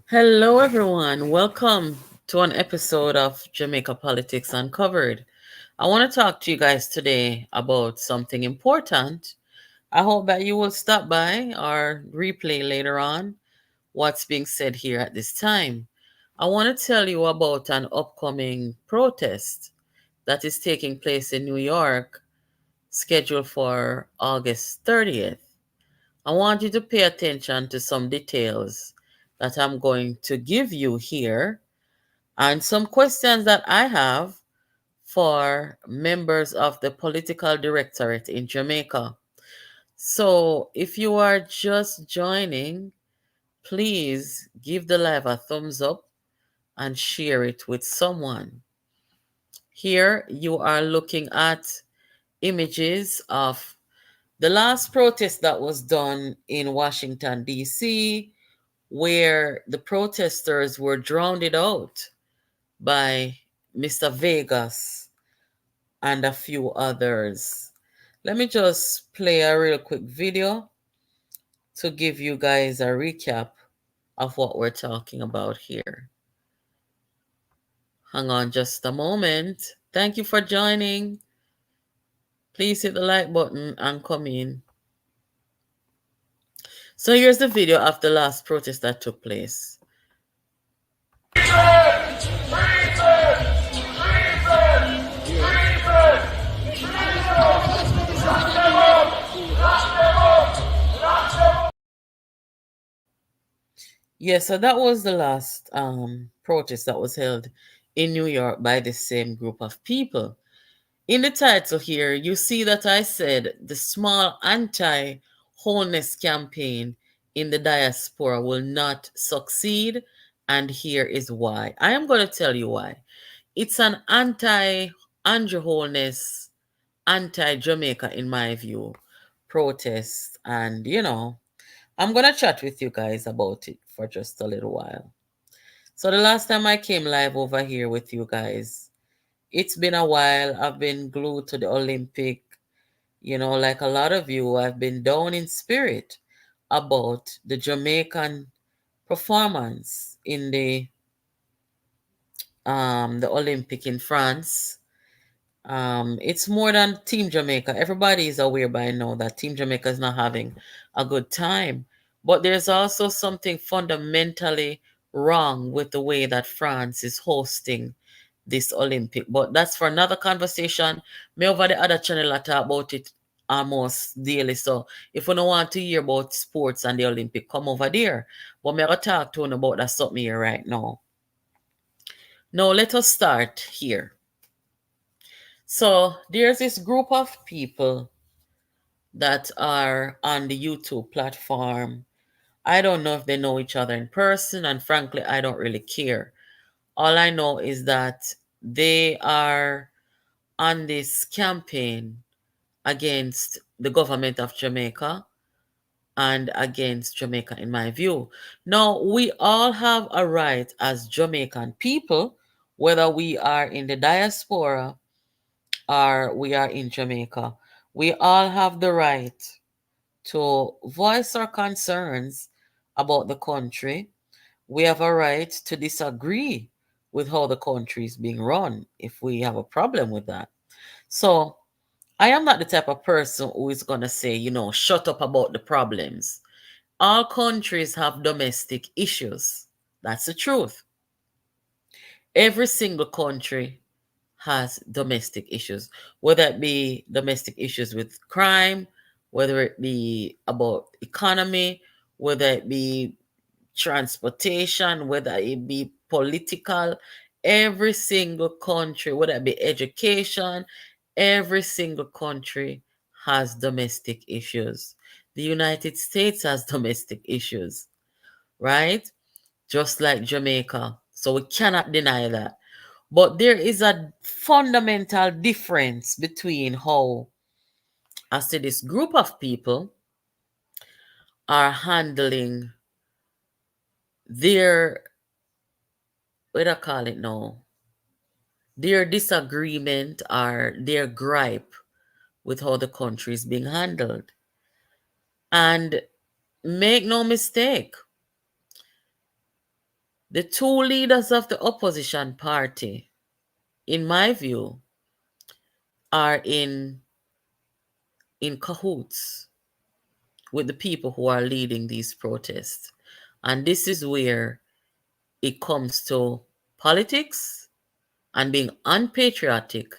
Hello, everyone. Welcome to an episode of Jamaica Politics Uncovered. I want to talk to you guys today about something important. I hope that you will stop by or replay later on what's being said here at this time. I want to tell you about an upcoming protest that is taking place in New York, scheduled for August 30th. I want you to pay attention to some details that I'm going to give you here and some questions that I have for members of the political directorate in Jamaica. So, if you are just joining, please give the live a thumbs up and share it with someone. Here you are looking at images of the last protest that was done in Washington, D.C., where the protesters were drowned out by Mr. Vegas and a few others. Let me just play a real quick video to give you guys a recap of what we're talking about here. Hang on just a moment. Thank you for joining. Please hit the like button and come in. So here's the video of the last protest that took place. Yeah, so that was the last protest that was held in New York by the same group of people. In the title here, you see that I said the small anti-wholeness campaign in the diaspora will not succeed, and here is why. I am going to tell you why. It's an anti-Andrew-wholeness, anti-Jamaica, in my view, protest, and I'm going to chat with you guys about it for just a little while. So the last time I came live over here with you guys, it's been a while. I've been glued to the Olympic. Like a lot of you, I've been down in spirit about the Jamaican performance in the Olympic in France. It's more than Team Jamaica. Everybody is aware by now that Team Jamaica is not having a good time. But there's also something fundamentally wrong with the way that France is hosting this Olympic. But that's for another conversation. Me over the other channel I talk about it almost daily. So if you don't want to hear about sports and the Olympic, come over there. But me going to talk to you about that something here right now. Now let us start here. So there's this group of people that are on the YouTube platform. I don't know if they know each other in person, and frankly, I don't really care. All I know is that they are on this campaign against the government of Jamaica and against Jamaica, in my view. Now, we all have a right as Jamaican people, whether we are in the diaspora or we are in Jamaica, we all have the right to voice our concerns about the country. We have a right to disagree with how the country is being run if we have a problem with that. So, I am not the type of person who is going to say, shut up about the problems. All countries have domestic issues. That's the truth. Every single country has domestic issues, whether it be domestic issues with crime, whether it be about economy, whether it be transportation, whether it be political. Every single country, whether it be education, every single country has domestic issues. The United States has domestic issues, right? Just like Jamaica. So we cannot deny that. But there is a fundamental difference between how I say this group of people are handling their, what do I call it now? Their disagreement or their gripe with how the country is being handled. And make no mistake, The two leaders of the opposition party, in my view, are in cahoots with the people who are leading these protests. And this is where it comes to politics and being unpatriotic,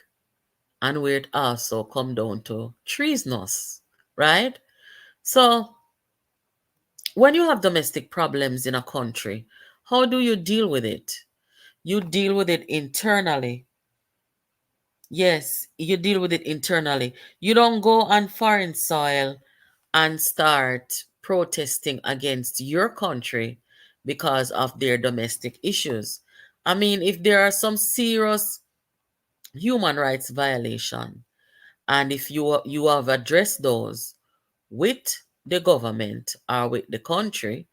and where it also come down to treasonous, right? So when you have domestic problems in a country, how do you deal with it? You deal with it internally. Yes, you deal with it internally. You don't go on foreign soil and start protesting against your country because of their domestic issues. I mean, if there are some serious human rights violation, and if you have addressed those with the government or with the country,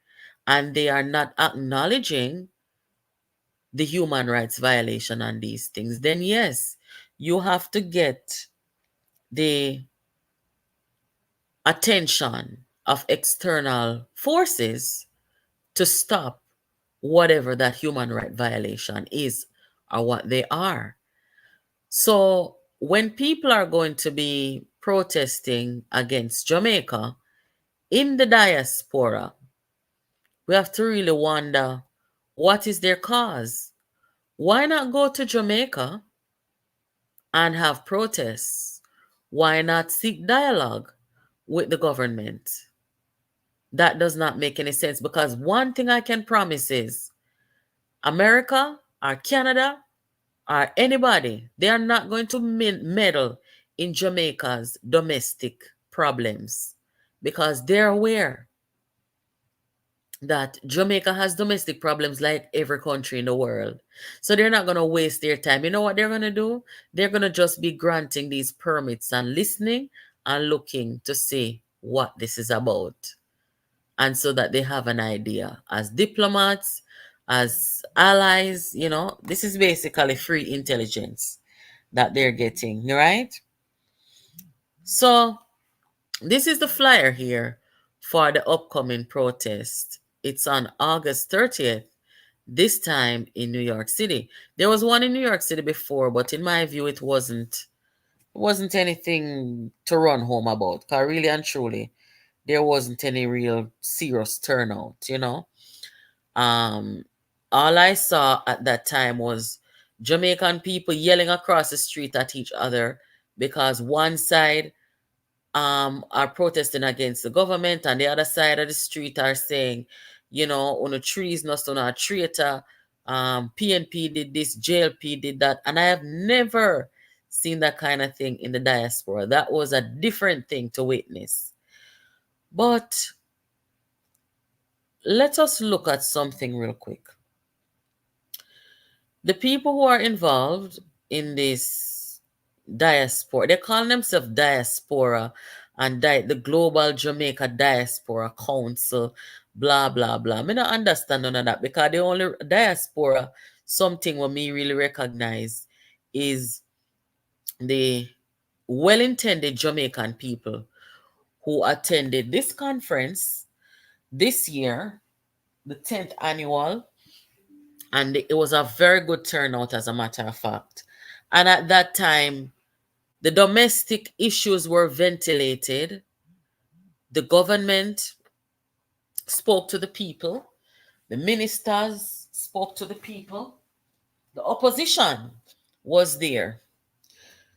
and they are not acknowledging the human rights violation on these things, then yes, you have to get the attention of external forces to stop whatever that human right violation is or what they are. So when people are going to be protesting against Jamaica in the diaspora, we have to really wonder, what is their cause? Why not go to Jamaica and have protests? Why not seek dialogue with the government? That does not make any sense, because one thing I can promise is America or Canada or anybody, they are not going to meddle in Jamaica's domestic problems, because they're aware that Jamaica has domestic problems like every country in the world. So they're not going to waste their time. You know what they're going to do? They're going to just be granting these permits and listening and looking to see what this is about. And so that they have an idea. As diplomats, as allies, this is basically free intelligence that they're getting, right? So this is the flyer here for the upcoming protest. It's on August 30th, this time in New York City. There was one in New York City before, but in my view, it wasn't anything to run home about. Because really and truly, there wasn't any real serious turnout. Um, all I saw at that time was Jamaican people yelling across the street at each other because one side are protesting against the government, and the other side of the street are saying, on a treasonous, on a traitor, PNP did this, JLP did that. And I have never seen that kind of thing in the diaspora. That was a different thing to witness. But let us look at something real quick. The people who are involved in this diaspora, they call themselves Diaspora and the Global Jamaica Diaspora Council, blah, blah, blah. I don't understand none of that, because the only diaspora, something what me really recognize, is the well-intended Jamaican people who attended this conference this year, the 10th annual, and it was a very good turnout, as a matter of fact. And at that time, the domestic issues were ventilated. The government spoke to the people. The ministers spoke to the people. The opposition was there.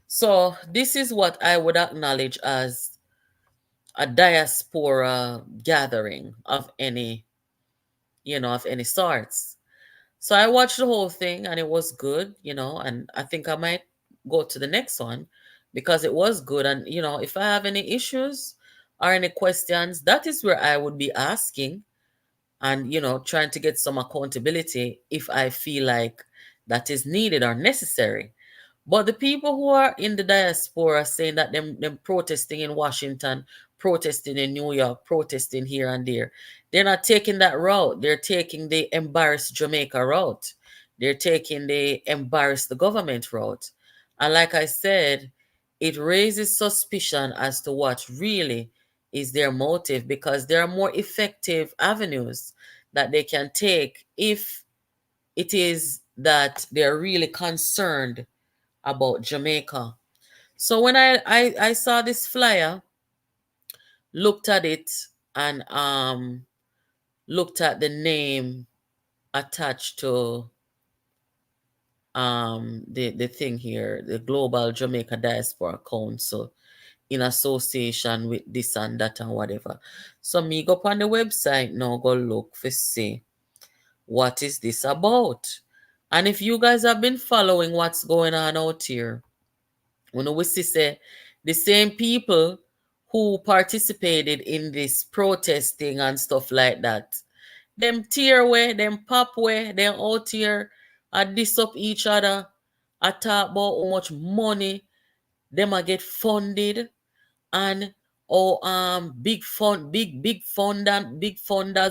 So this is what I would acknowledge as a diaspora gathering of any sorts. So I watched the whole thing and it was good, and I think I might go to the next one because it was good. And, if I have any issues or any questions, that is where I would be asking and, trying to get some accountability if I feel like that is needed or necessary. But the people who are in the diaspora saying that them protesting in Washington, protesting in New York, protesting here and there, they're not taking that route. They're taking the embarrass Jamaica route. They're taking the embarrass the government route. And like I said, it raises suspicion as to what really is their motive, because there are more effective avenues that they can take if it is that they're really concerned about Jamaica. So when I saw this flyer, looked at it, and looked at the name attached to the thing here, the Global Jamaica Diaspora Council, in association with this and that and whatever. So me go up on the website now, go look for see what is this about. And if you guys have been following what's going on out here, we see say the same people who participated in this protesting and stuff like that, them tear away, them pop away, them out here, diss up each other, talk about how much money them a get funded, and big funders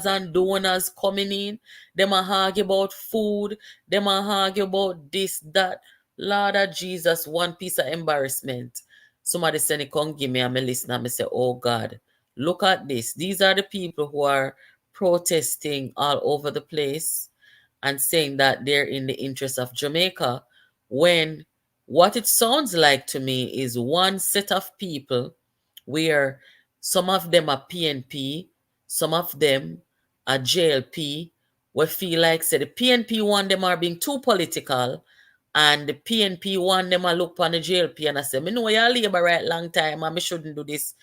and donors coming in. Them a argue about food, them a argue about this, that. Lord of Jesus, one piece of embarrassment. Somebody send it, come give me, and me listen and me say, oh God, look at this. These are the people who are protesting all over the place and saying that they're in the interest of Jamaica, when what it sounds like to me is one set of people where some of them are PNP, some of them are JLP. We feel like say the PNP one them are being too political, and the PNP one them are look on the JLP and I say, me know you labor right long time and me shouldn't do this.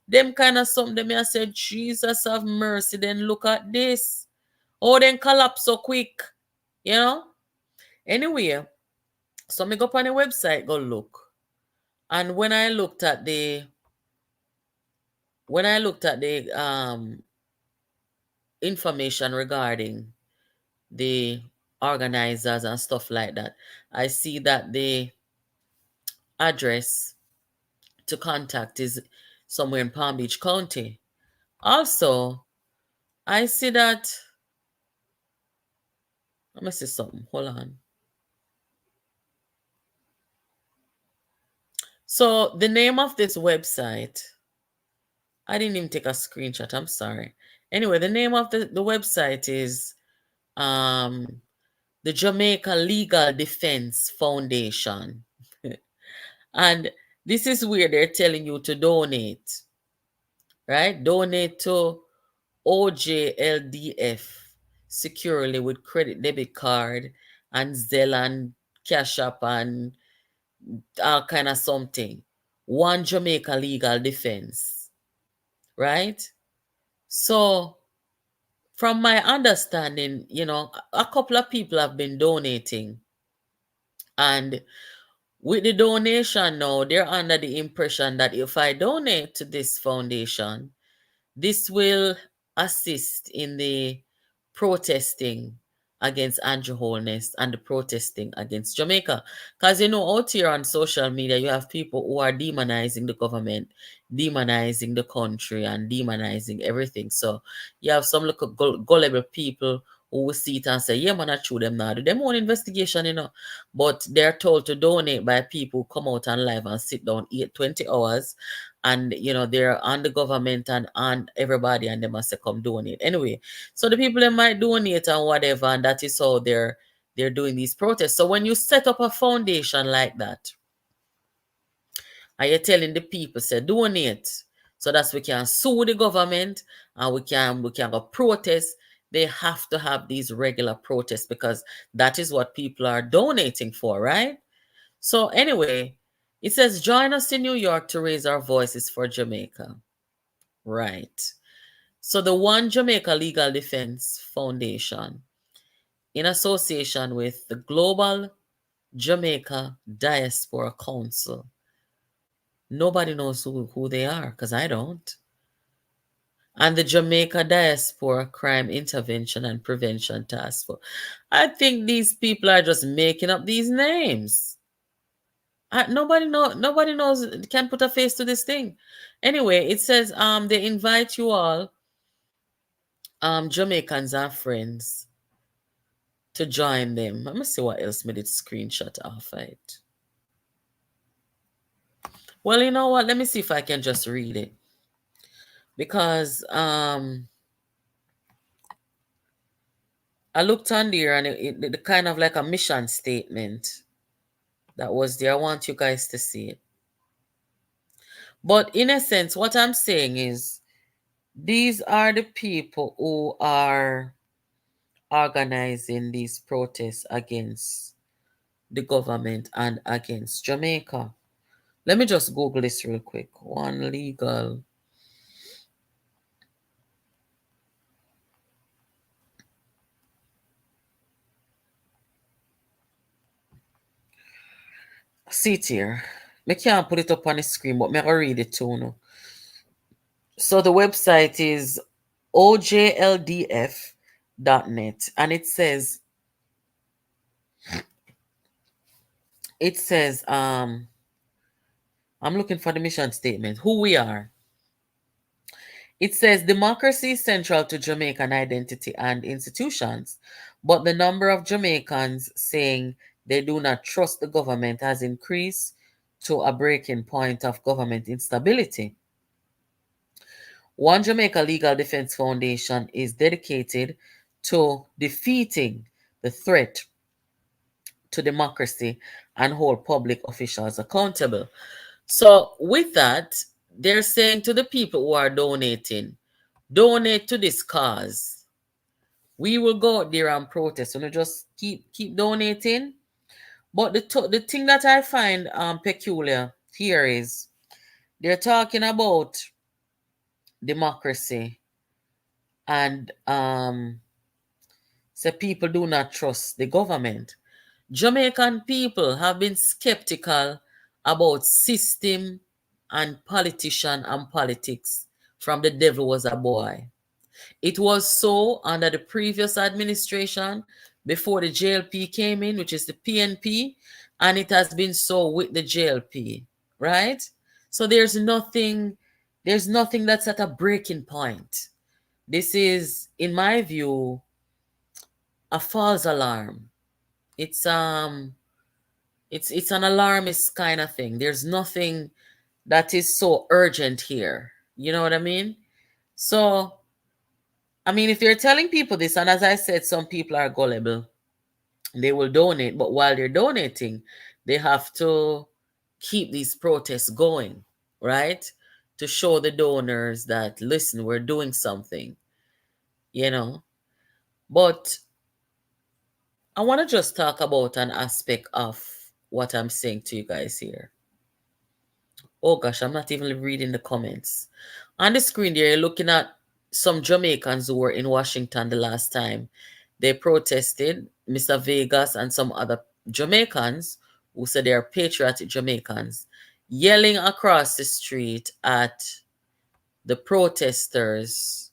Them kind of something them I said, Jesus have mercy, then look at this. Oh, then collapse so quick, you know? Anyway, so me go up on the website, go look. And when I looked at the information regarding the organizers and stuff like that, I see that the address to contact is somewhere in Palm Beach County. Also, I see that, let me see something. Hold on. So the name of this website, I didn't even take a screenshot. I'm sorry. Anyway, the name of the website is um, the Jamaica Legal Defense Foundation. And this is where they're telling you to donate, right? Donate to OJLDF securely with credit debit card and Zelle and Cash App and all kind of something. One Jamaica Legal Defense, right? So from my understanding, a couple of people have been donating, and with the donation now, they're under the impression that if I donate to this foundation, this will assist in the protesting against Anti-Holness and the protesting against Jamaica. Because, out here on social media, you have people who are demonizing the government, demonizing the country, and demonizing everything. So you have some little gullible people who will see it and say, yeah, man, I true them now. Do them own investigation. But they're told to donate by people who come out on live and sit down 20 hours, and they're on the government and on everybody, and they must say come donate anyway. So the people that might donate and whatever, and that is how they're doing these protests. So when you set up a foundation like that, and you're telling the people say donate, so that we can sue the government and we can go protest, they have to have these regular protests, because that is what people are donating for, right? So anyway, it says, join us in New York to raise our voices for Jamaica. Right. So the One Jamaica Legal Defense Foundation, in association with the Global Jamaica Diaspora Council. Nobody knows who they are, because I don't. And the Jamaica Diaspora Crime Intervention and Prevention Task Force. I think these people are just making up these names. Nobody knows, can put a face to this thing. Anyway, it says they invite you all, Jamaicans and friends, to join them. Let me see what else made it screenshot off it. Well, you know what? Let me see if I can just read it. Because I looked on there and it kind of like a mission statement that was there. I want you guys to see it. But in a sense, what I'm saying is these are the people who are organizing these protests against the government and against Jamaica. Let me just Google this real quick. One legal. See it here. I can't put it up on the screen, but me I read it too. No? So the website is ojldf.net, and it says I'm looking for the mission statement. Who we are. It says democracy is central to Jamaican identity and institutions, but the number of Jamaicans saying they do not trust the government has increased to a breaking point of government instability. One Jamaica Legal Defense Foundation is dedicated to defeating the threat to democracy and hold public officials accountable. So, with that, they're saying to the people who are donating, donate to this cause. We will go out there and protest. So, just keep donating. But the thing that I find peculiar here is they're talking about democracy and say people do not trust the government. Jamaican people have been skeptical about system and politician and politics from the devil was a boy. It was so under the previous administration before the JLP came in, which is the PNP, and it has been so with the JLP, right? So there's nothing that's at a breaking point. This is, in my view, a false alarm. It's an alarmist kind of thing. There's nothing that is so urgent here. You know what I mean? So, I mean, if you're telling people this, and as I said, some people are gullible, they will donate, but while they're donating, they have to keep these protests going, right? To show the donors that, listen, we're doing something, you know? But I want to just talk about an aspect of what I'm saying to you guys here. Oh gosh, I'm not even reading the comments. On the screen there, you're looking at some Jamaicans who were in Washington the last time. They protested, Mr. Vegas and some other Jamaicans who said they are patriotic Jamaicans, yelling across the street at the protesters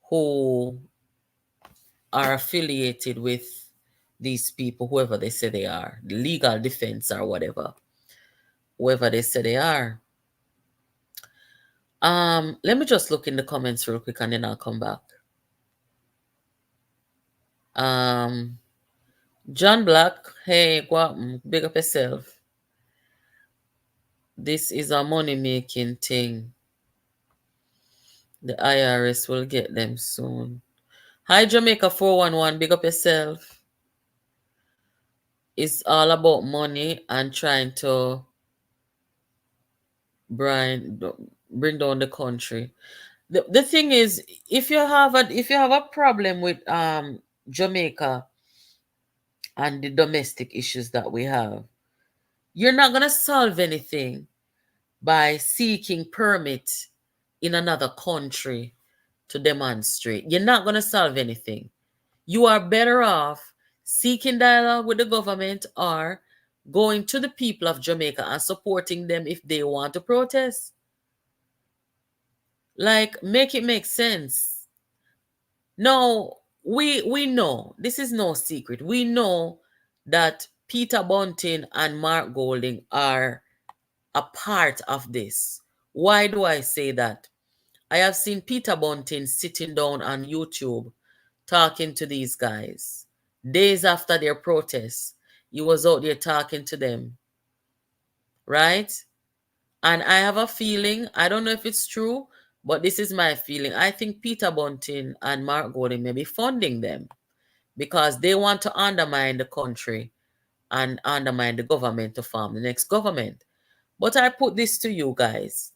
who are affiliated with these people, whoever they say they are, the legal defense or whatever, whoever they say they are. Let me just look in the comments real quick and then I'll come back. Um, John Black, hey, big up yourself. This is a money making thing. The IRS will get them soon. Hi, Jamaica 411, big up yourself. It's all about money and trying to bring down the country. The thing is, if you have a problem with Jamaica and the domestic issues that we have, you're not gonna solve anything by seeking permit in another country to demonstrate. You're not gonna solve anything. You are better off seeking dialogue with the government or going to the people of Jamaica and supporting them if they want to protest. Like, make it make sense. No, we know, this is no secret. We know that Peter Bunting and Mark Golding are a part of this. Why do I say that? I have seen Peter Bunting sitting down on YouTube talking to these guys. Days after their protests, he was out there talking to them, right? And I have a feeling, I don't know if it's true, But this is my feeling. I think Peter Bunting and Mark Golding may be funding them because they want to undermine the country and undermine the government to form the next government. But I put this to you guys.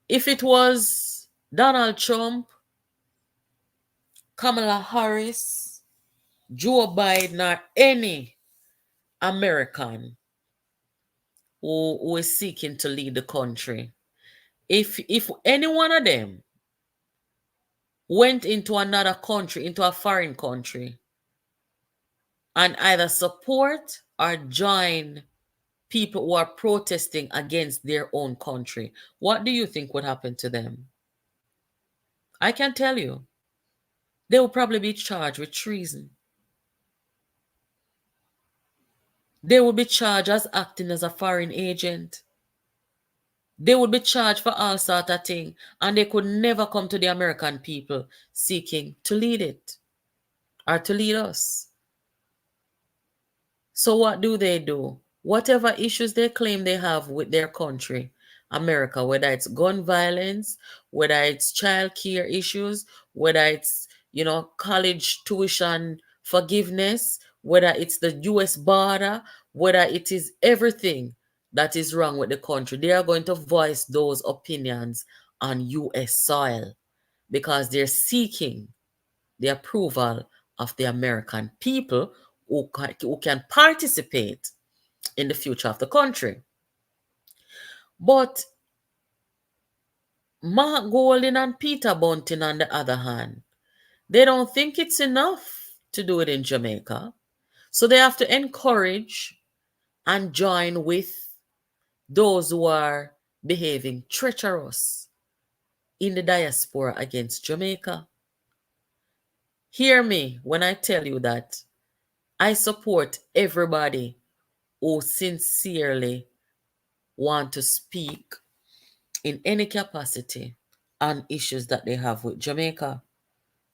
If it was Donald Trump, Kamala Harris, Joe Biden, or any American who is seeking to lead the country, if any one of them went into another country, into a foreign country, and either support or join people who are protesting against their own country, what do you think would happen to them? I can tell you, they will probably be charged with treason. They will be charged as acting as a foreign agent. They would be charged for all sort of things, and they could never come to the American people seeking to lead it or to lead us. So what do? Whatever issues they claim they have with their country, America, whether it's gun violence, whether it's child care issues, whether it's, college tuition forgiveness, whether it's the US border, whether it is everything that is wrong with the country, they are going to voice those opinions on US soil because they're seeking the approval of the American people who can participate in the future of the country. But Mark Golding and Peter Bunting, on the other hand, they don't think it's enough to do it in Jamaica. So they have to encourage and join with those who are behaving treacherous in the diaspora against Jamaica. Hear me when I tell you that I support everybody who sincerely want to speak in any capacity on issues that they have with Jamaica.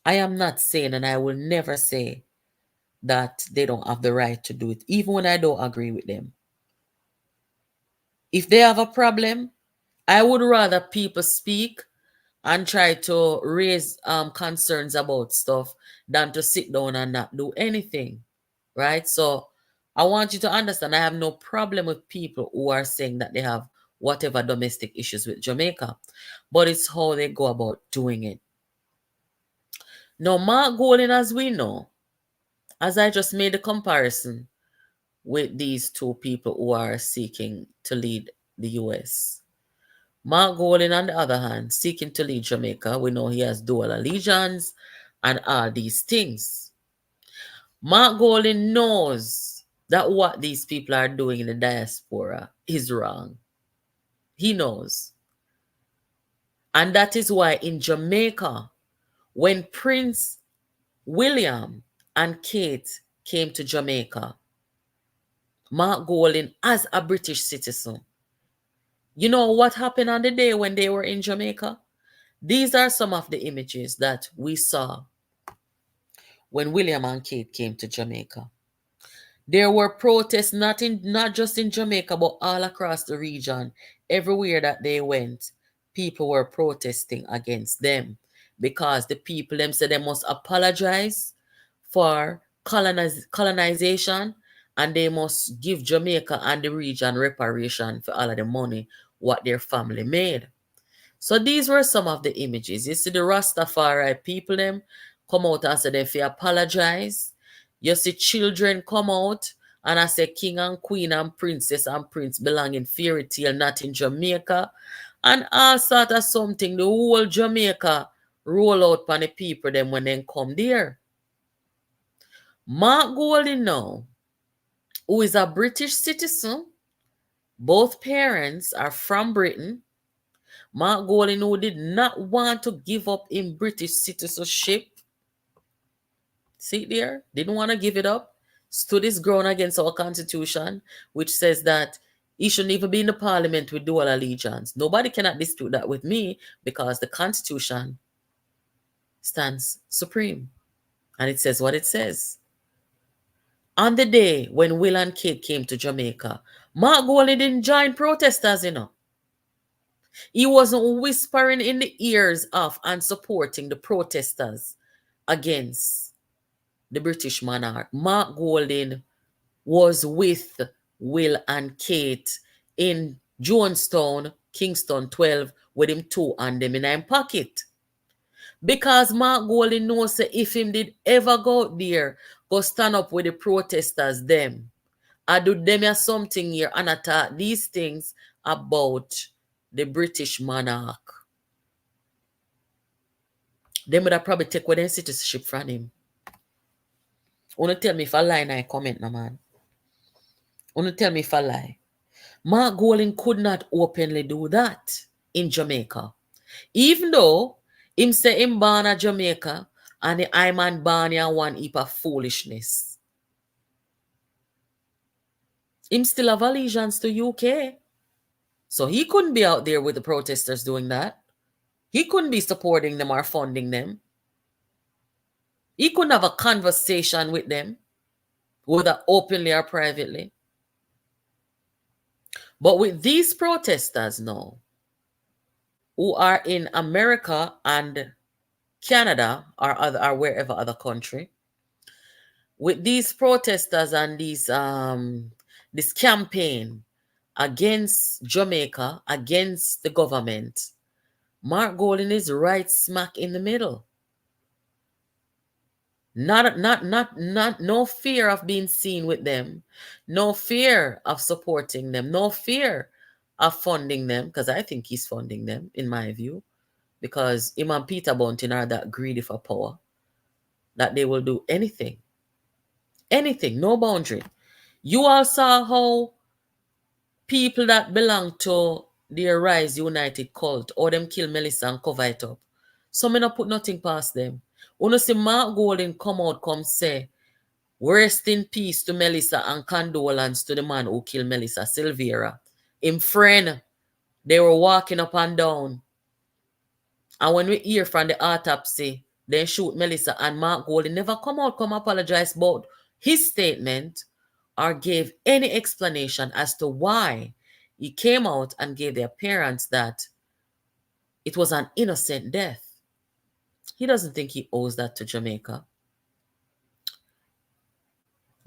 I am not saying, and I will never say, that they don't have the right to do it, even when I don't agree with them. If they have a problem, I would rather people speak and try to raise concerns about stuff than to sit down and not do anything, right? So I want you to understand I have no problem with people who are saying that they have whatever domestic issues with Jamaica, but it's how they go about doing it. Now, Mark Golding, as we know, as I just made a comparison with these two people who are seeking to lead the US. Mark Golding, on the other hand, seeking to lead Jamaica, we know he has dual allegiance and all these things. Mark Golding knows that what these people are doing in the diaspora is wrong. He knows. And that is why in Jamaica, when Prince William and Kate came to Jamaica, Mark Golding, as a British citizen, you know what happened on the day when they were in Jamaica? These are some of the images that we saw when William and Kate came to Jamaica. There were protests not just in Jamaica, but all across the region. Everywhere that they went, people were protesting against them because the people them said they must apologize for colonization, and they must give Jamaica and the region reparation for all of the money what their family made. So these were some of the images. You see the Rastafari people them come out and say they feel apologize. You see children come out and I say king and queen and princess and prince belong in fairy tale, not in Jamaica. And all sort of something. The whole Jamaica roll out on the people them when they come there. Mark Golding now, who is a British citizen, both parents are from Britain. Mark Golding, who did not want to give up in British citizenship, see there, didn't want to give it up, stood his ground against our constitution, which says that he shouldn't even be in the parliament with dual allegiance. Nobody cannot dispute that with me because the constitution stands supreme and it says what it says. On the day when Will and Kate came to Jamaica, Mark Golding didn't join protesters, He wasn't whispering in the ears of and supporting the protesters against the British monarch. Mark Golding was with Will and Kate in Jonestown, Kingston 12, with him two and them in him pocket. Because Mark Golding knows that if him did ever go out there, go stand up with the protesters, them, I do them as something here and attack these things about the British monarch. Them would have probably take away their citizenship from him. Wanna tell me if I lie in I comment, no man. Wanna tell me if I lie. Mark Golding could not openly do that in Jamaica. Even though him say him born in Jamaica and the I man born in one heap of foolishness. Him still have allegiance to UK. So he couldn't be out there with the protesters doing that. He couldn't be supporting them or funding them. He couldn't have a conversation with them, whether openly or privately. But with these protesters now, who are in America and Canada or wherever other country, with these protesters and this campaign against Jamaica, against the government, Mark Golding is right smack in the middle. No fear of being seen with them, no fear of supporting them, no fear of funding them, because I think he's funding them, in my view, because him and Peter Bunting are that greedy for power that they will do anything, no boundary. You all saw how people that belong to the Rise United cult, or them kill Melissa and cover it up. So me not put nothing past them. When you see Mark Golding come out, come say, rest in peace to Melissa and condolence to the man who killed Melissa, Silvera. Him friend, they were walking up and down. And when we hear from the autopsy, they shoot Melissa, and Mark Golding never come out, come apologize about his statement or gave any explanation as to why he came out and gave the appearance that it was an innocent death. He doesn't think he owes that to Jamaica.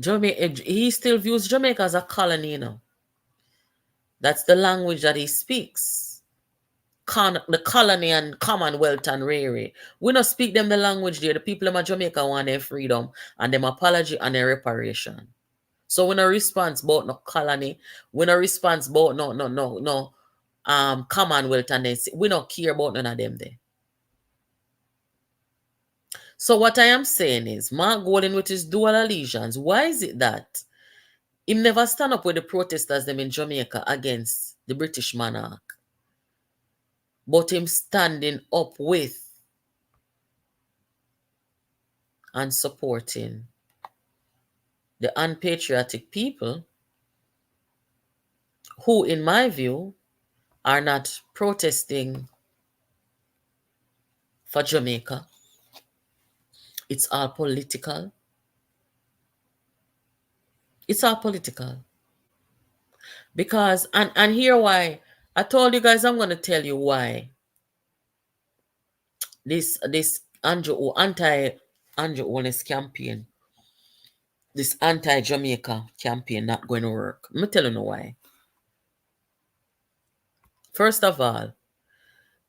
He still views Jamaica as a colony, you know. That's the language that he speaks. The colony and Commonwealth and Rary. We not speak them the language there. The people of Jamaica want their freedom and them apology and their reparation. So when a response about no colony, when a response about no Commonwealth, and they we don't care about none of them there. So what I am saying is, Mark Golding with his dual allegiance, why is it that he never stand up with the protesters them in Jamaica against the British monarch, but him standing up with and supporting the unpatriotic people who, in my view, are not protesting for Jamaica. It's all political. It's all political. Because, and here why, I told you guys I'm going to tell you why this anti-Holness campaign, this anti-Jamaica campaign not going to work. Let me tell you why. First of all,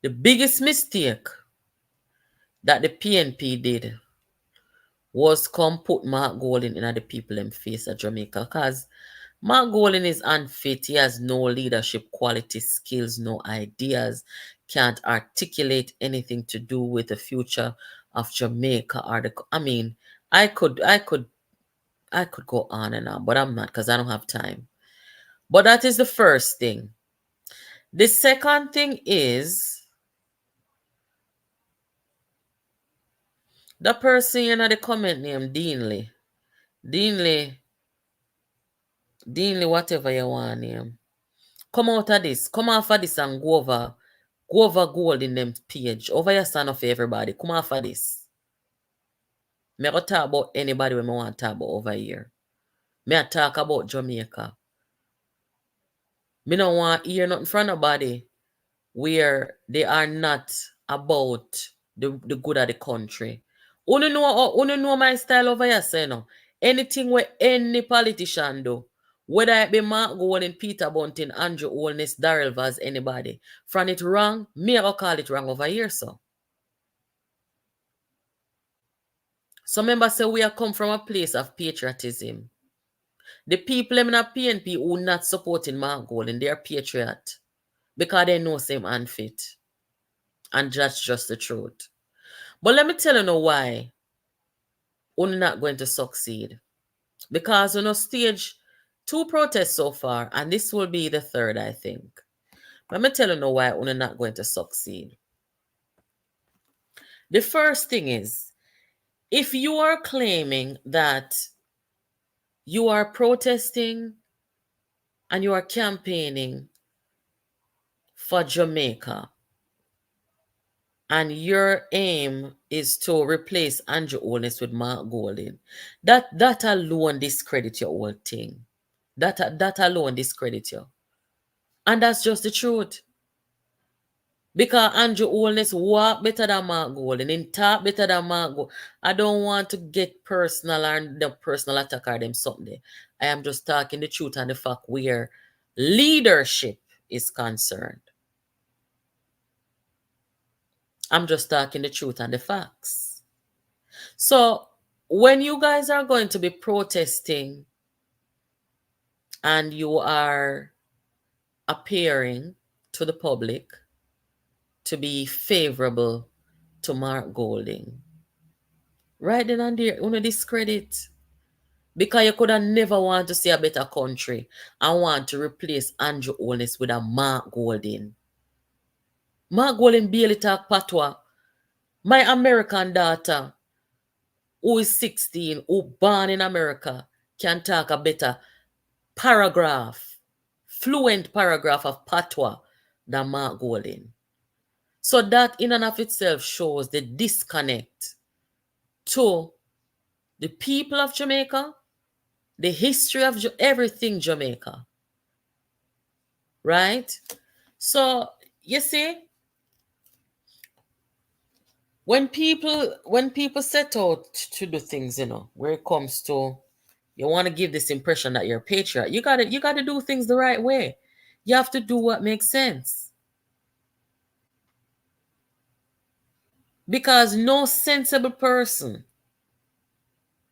the biggest mistake that the PNP did was come put Mark Golding in the people in face of Jamaica, because Mark Golding is unfit. He has no leadership quality, skills, no ideas, can't articulate anything to do with the future of Jamaica or I could go on and on, but I'm not, because I don't have time. But that is the first thing. The second thing is the person in the comment name, Deanley, whatever you want name. Come out of this. Come off of this and go over gold in them page. Over your stand up for everybody. Come off of this. Me go talk about anybody when I want to talk about over here. Me I talk about Jamaica. Me don't want to hear nothing from nobody where they are not about the good of the country. Uno know my style over here, say no. Anything where any politician do, whether it be Mark Golding, Peter Bunting, Andrew Holness, Darrell Vaz, anybody, from it wrong, me I go call it wrong over here, so. So remember, say we are come from a place of patriotism. The people them in a PNP who not supporting Mark Golding, they are patriot. Because they know same unfit. And that's just the truth. But let me tell you know why we're not going to succeed. Because we know stage 2 protests so far, and this will be the third, I think. Let me tell you know why we're not going to succeed. The first thing is, if you are claiming that you are protesting and you are campaigning for Jamaica, and your aim is to replace Andrew Holness with Mark Golding, that alone discredit your whole thing. That alone discredit you. And that's just the truth. Because Andrew Holness walk better than Mark Golding, and talk better than Mark Golding. I don't want to get personal and the personal attack or them something. I am just talking the truth and the fact where leadership is concerned. I'm just talking the truth and the facts. So when you guys are going to be protesting and you are appearing to the public to be favorable to Mark Golding, right then and there, you discredit. Because you could have never want to see a better country and want to replace Andrew Holness with a Mark Golding. Mark Golding barely talk patois. My American daughter, who is 16, who born in America, can talk a better paragraph, fluent paragraph of patois than Mark Golding. So that in and of itself shows the disconnect to the people of Jamaica, the history of everything Jamaica. Right? So you see, when people set out to do things, where it comes to you want to give this impression that you're a patriot, you gotta do things the right way. You have to do what makes sense. Because no sensible person,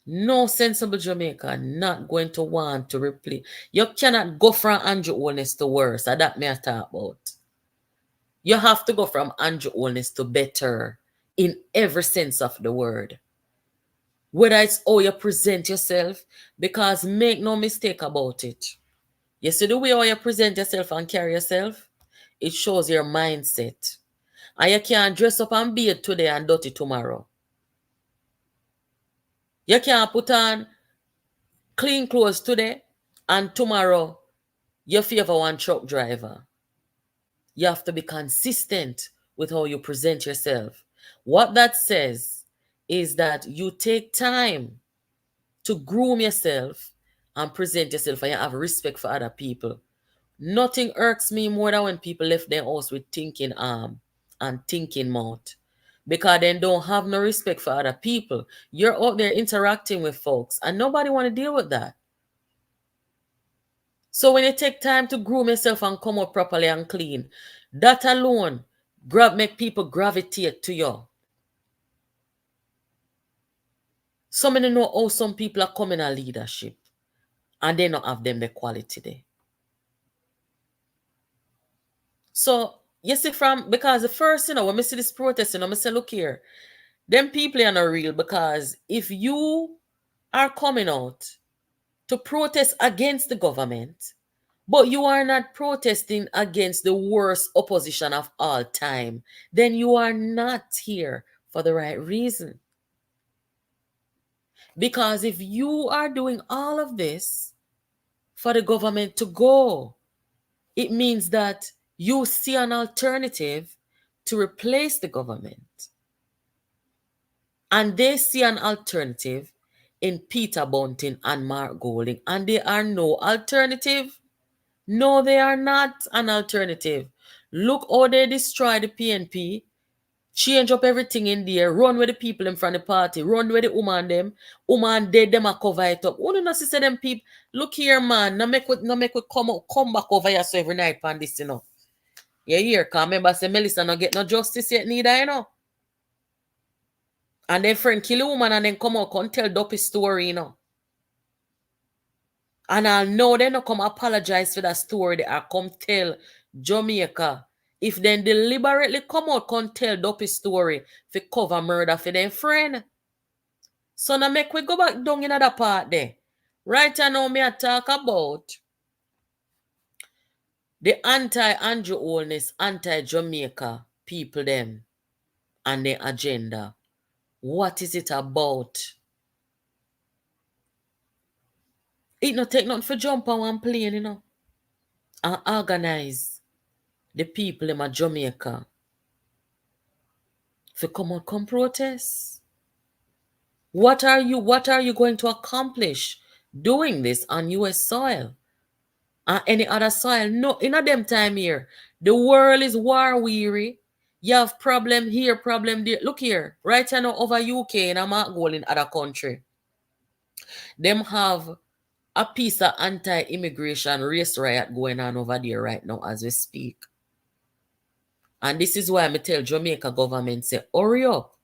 no sensible Jamaican not going to want to replace. You cannot go from Andrew Holness to worse. And that may I talk about. You have to go from Andrew Holness to better in every sense of the word. Whether it's how you present yourself, because make no mistake about it. You see the way how you present yourself and carry yourself, it shows your mindset. And you can't dress up and beard today and dirty tomorrow. You can't put on clean clothes today and tomorrow you favor one truck driver. You have to be consistent with how you present yourself. What that says is that you take time to groom yourself and present yourself and you have respect for other people. Nothing irks me more than when people left their house with thinking arm and thinking mouth. Because they don't have no respect for other people. You're out there interacting with folks and nobody want to deal with that. So when you take time to groom yourself and come up properly and clean, that alone make people gravitate to you. So many know how some people are coming in leadership and they not have them the quality there. So you see because the first, when we see this protest, I say, look here, them people are not real, because if you are coming out to protest against the government, but you are not protesting against the worst opposition of all time, then you are not here for the right reason. Because if you are doing all of this for the government to go, it means that you see an alternative to replace the government. And they see an alternative in Peter Bunting and Mark Golding, and they are no alternative. No, they are not an alternative. Look how they destroy the PNP. Change up everything in there. Run with the people in front of the party. Run with the woman them. Woman dead them a cover it up. Who not see them people? Look here, man. No make we come back over here so every night on this, you know. You hear? Cause remember say Melissa no get no justice yet neither, you know. And their friend kill a woman and then come out and tell dopey story, you know. And I know they not come apologize for that story. They are come tell Jamaica. If then deliberately come out and tell dopey story for cover murder for their friend. So now make we go back down in other part there. Right now me I talk about the anti-Anti-Holness, anti-Jamaica people them and their agenda. What is it about? It not take nothing for jump on one plane, you know. And organize the people in Jamaica for come protest. What are you going to accomplish doing this on US soil? And any other soil? No, in a them time here. The world is war weary. You have problem here, problem there. Look here, right now over UK and I'm not going in other country. Them have a piece of anti-immigration race riot going on over there right now as we speak. And this is why I tell Jamaica government say, hurry up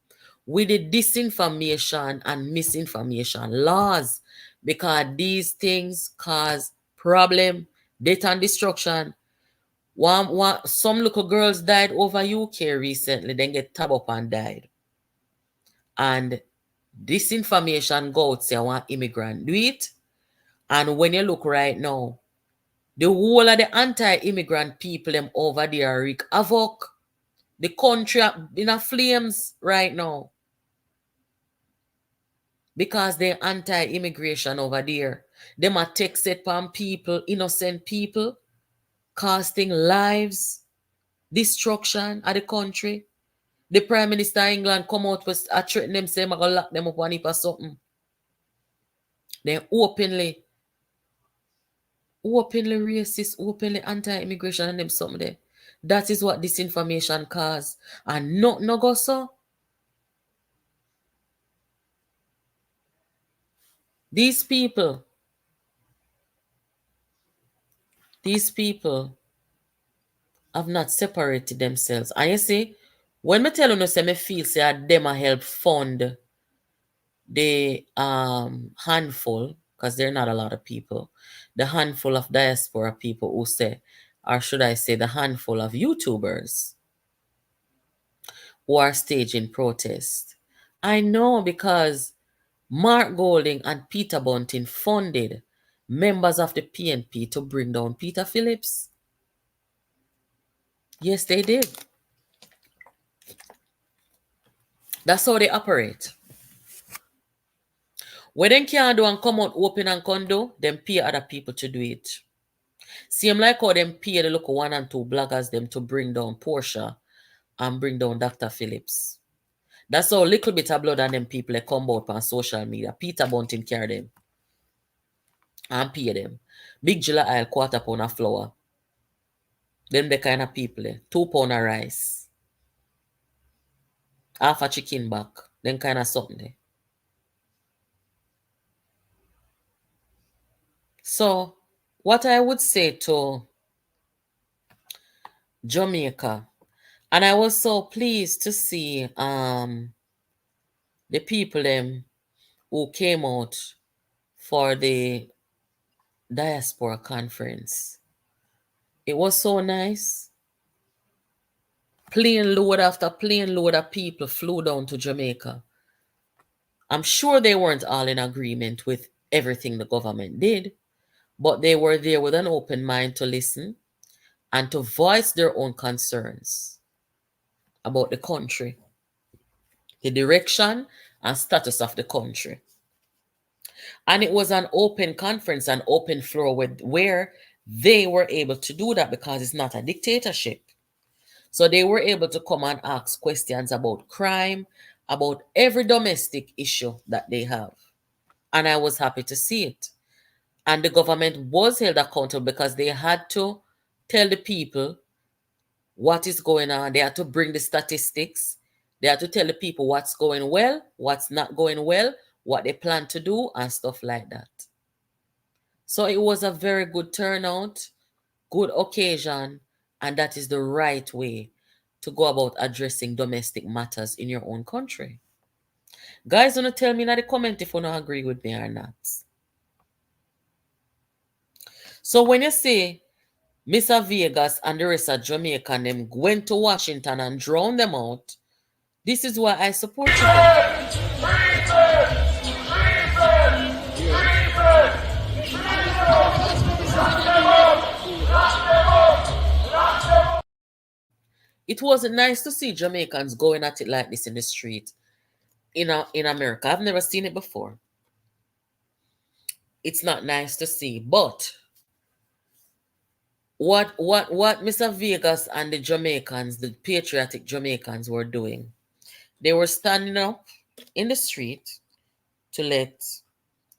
with the disinformation and misinformation laws, because these things cause problem, death and destruction. Some little girls died over UK recently, then get tabbed up and died. And disinformation go out say one immigrant do it. And when you look right now, the whole of the anti-immigrant people them over there wreak havoc. The country in a flames right now. Because they're anti-immigration over there. Them a text it from people, innocent people, costing lives, destruction of the country. The Prime Minister of England come out with a threaten them, say, I'm going to lock them up on it or something. They openly racist, openly anti-immigration and them something there. That is what disinformation cause. And no go so. These people have not separated themselves. And you see, when me tell you, say me feel say them a help fund the handful, because there are not a lot of people, the handful of diaspora people who say, or should I say the handful of YouTubers who are staging protest. I know because Mark Golding and Peter Bunting funded members of the PNP to bring down Peter Phillips. Yes, they did. That's how they operate. What they can't do and come out open and condo, them pay other people to do it. Same like how them pay the local 1 and 2 bloggers them to bring down Portia and bring down Dr. Phillips. That's how little bit of blood on them people they come out on social media. Peter Bunting carry them and pay them. Big Jilla Isle, £1/4 of flour. Them the kind of people, £2 of rice. Half a chicken back. Them kind of something there. So, what I would say to Jamaica, and I was so pleased to see the people them who came out for the Diaspora conference. It was so nice. Plane load after plane load of people flew down to Jamaica. I'm sure they weren't all in agreement with everything the government did, but they were there with an open mind to listen and to voice their own concerns about the country, the direction and status of the country. And it was an open conference, an open floor where they were able to do that because it's not a dictatorship. So they were able to come and ask questions about crime, about every domestic issue that they have. And I was happy to see it. And the government was held accountable because they had to tell the people what is going on. They had to bring the statistics. They had to tell the people what's going well, what's not going well, what they plan to do, and stuff like that. So it was a very good turnout, good occasion, and that is the right way to go about addressing domestic matters in your own country. Guys, wanna tell me in the comment if you don't agree with me or not. So when you say Mr. Vegas and the rest of Jamaica and them went to Washington and drowned them out, this is why I support you. It wasn't nice to see Jamaicans going at it like this in the street in America. I've never seen it before. It's not nice to see. But what Mr. Vegas and the Jamaicans, the patriotic Jamaicans were doing, they were standing up in the street to let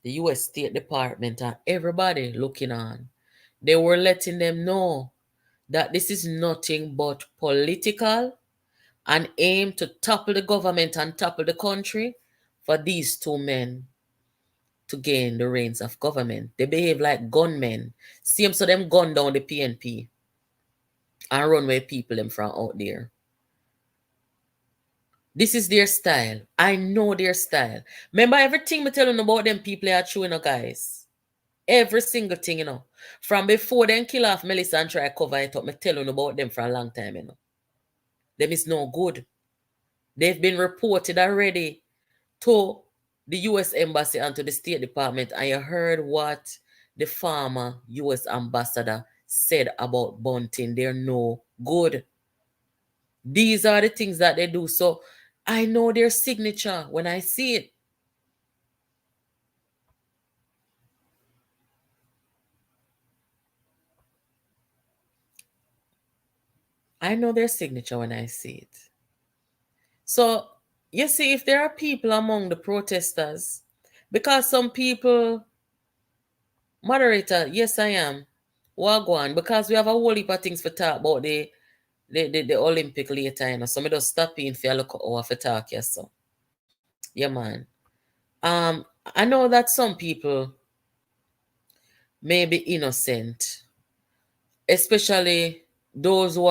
the US State Department and everybody looking on. They were letting them know that this is nothing but political and aim to topple the government and topple the country for these two men to gain the reins of government. They behave like gunmen. Same so them gun down the PNP and run away people them from out there. This is their style. I know their style. Remember everything me telling about them people are true, guys. Every single thing, From before them kill off Melissa and try to cover it up, me telling about them for a long time, Them is no good. They've been reported already to the US Embassy and to the State Department. And you heard what the former US ambassador said about Bunting. They're no good. These are the things that they do. So I know their signature when I see it. I know their signature when I see it. So you see, if there are people among the protesters, because some people, moderator, yes, I am. Wagwan, because we have a whole heap of things to talk about the Olympic later, So I just stop in for a look over for talk, yes, so. Yeah, man. I know that some people may be innocent, especially those who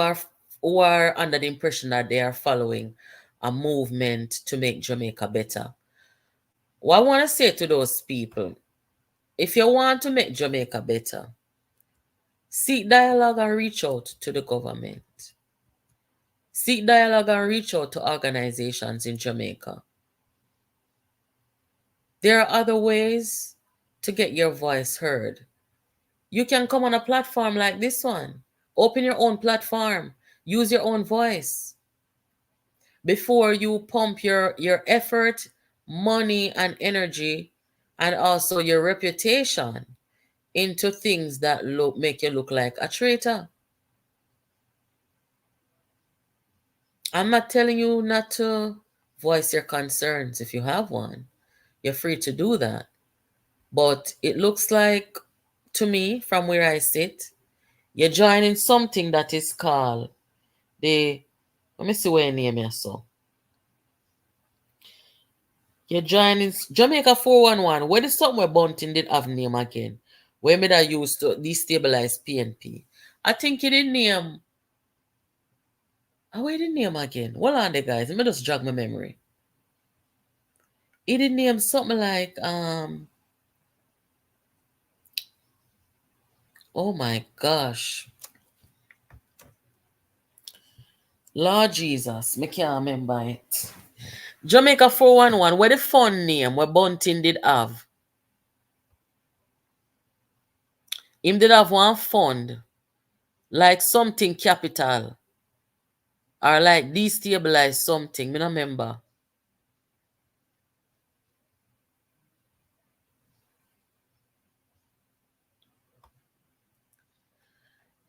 are under the impression that they are following a movement to make Jamaica better. What I want to say to those people, if you want to make Jamaica better, seek dialogue and reach out to the government. Seek dialogue and reach out to organizations in Jamaica. There are other ways to get your voice heard. You can come on a platform like this one. Open your own platform. Use your own voice. Before you pump your effort, money, and energy, and also your reputation into things that make you look like a traitor. I'm not telling you not to voice your concerns if you have one. You're free to do that. But it looks like, to me, from where I sit, you're joining something that is called let me see where your name is, so. You're joining Jamaica 411. Where is somewhere Bunting did have name again? Where made I use to destabilize PNP? I think he did name. Where did name again? Hold on there, guys. Let me just jog my memory. He did name something like oh my gosh. Lord Jesus, me can't remember it. Jamaica 411, where the fun name where Bunting did have. Him did have one fund, like something capital, or like destabilize something. Me not remember.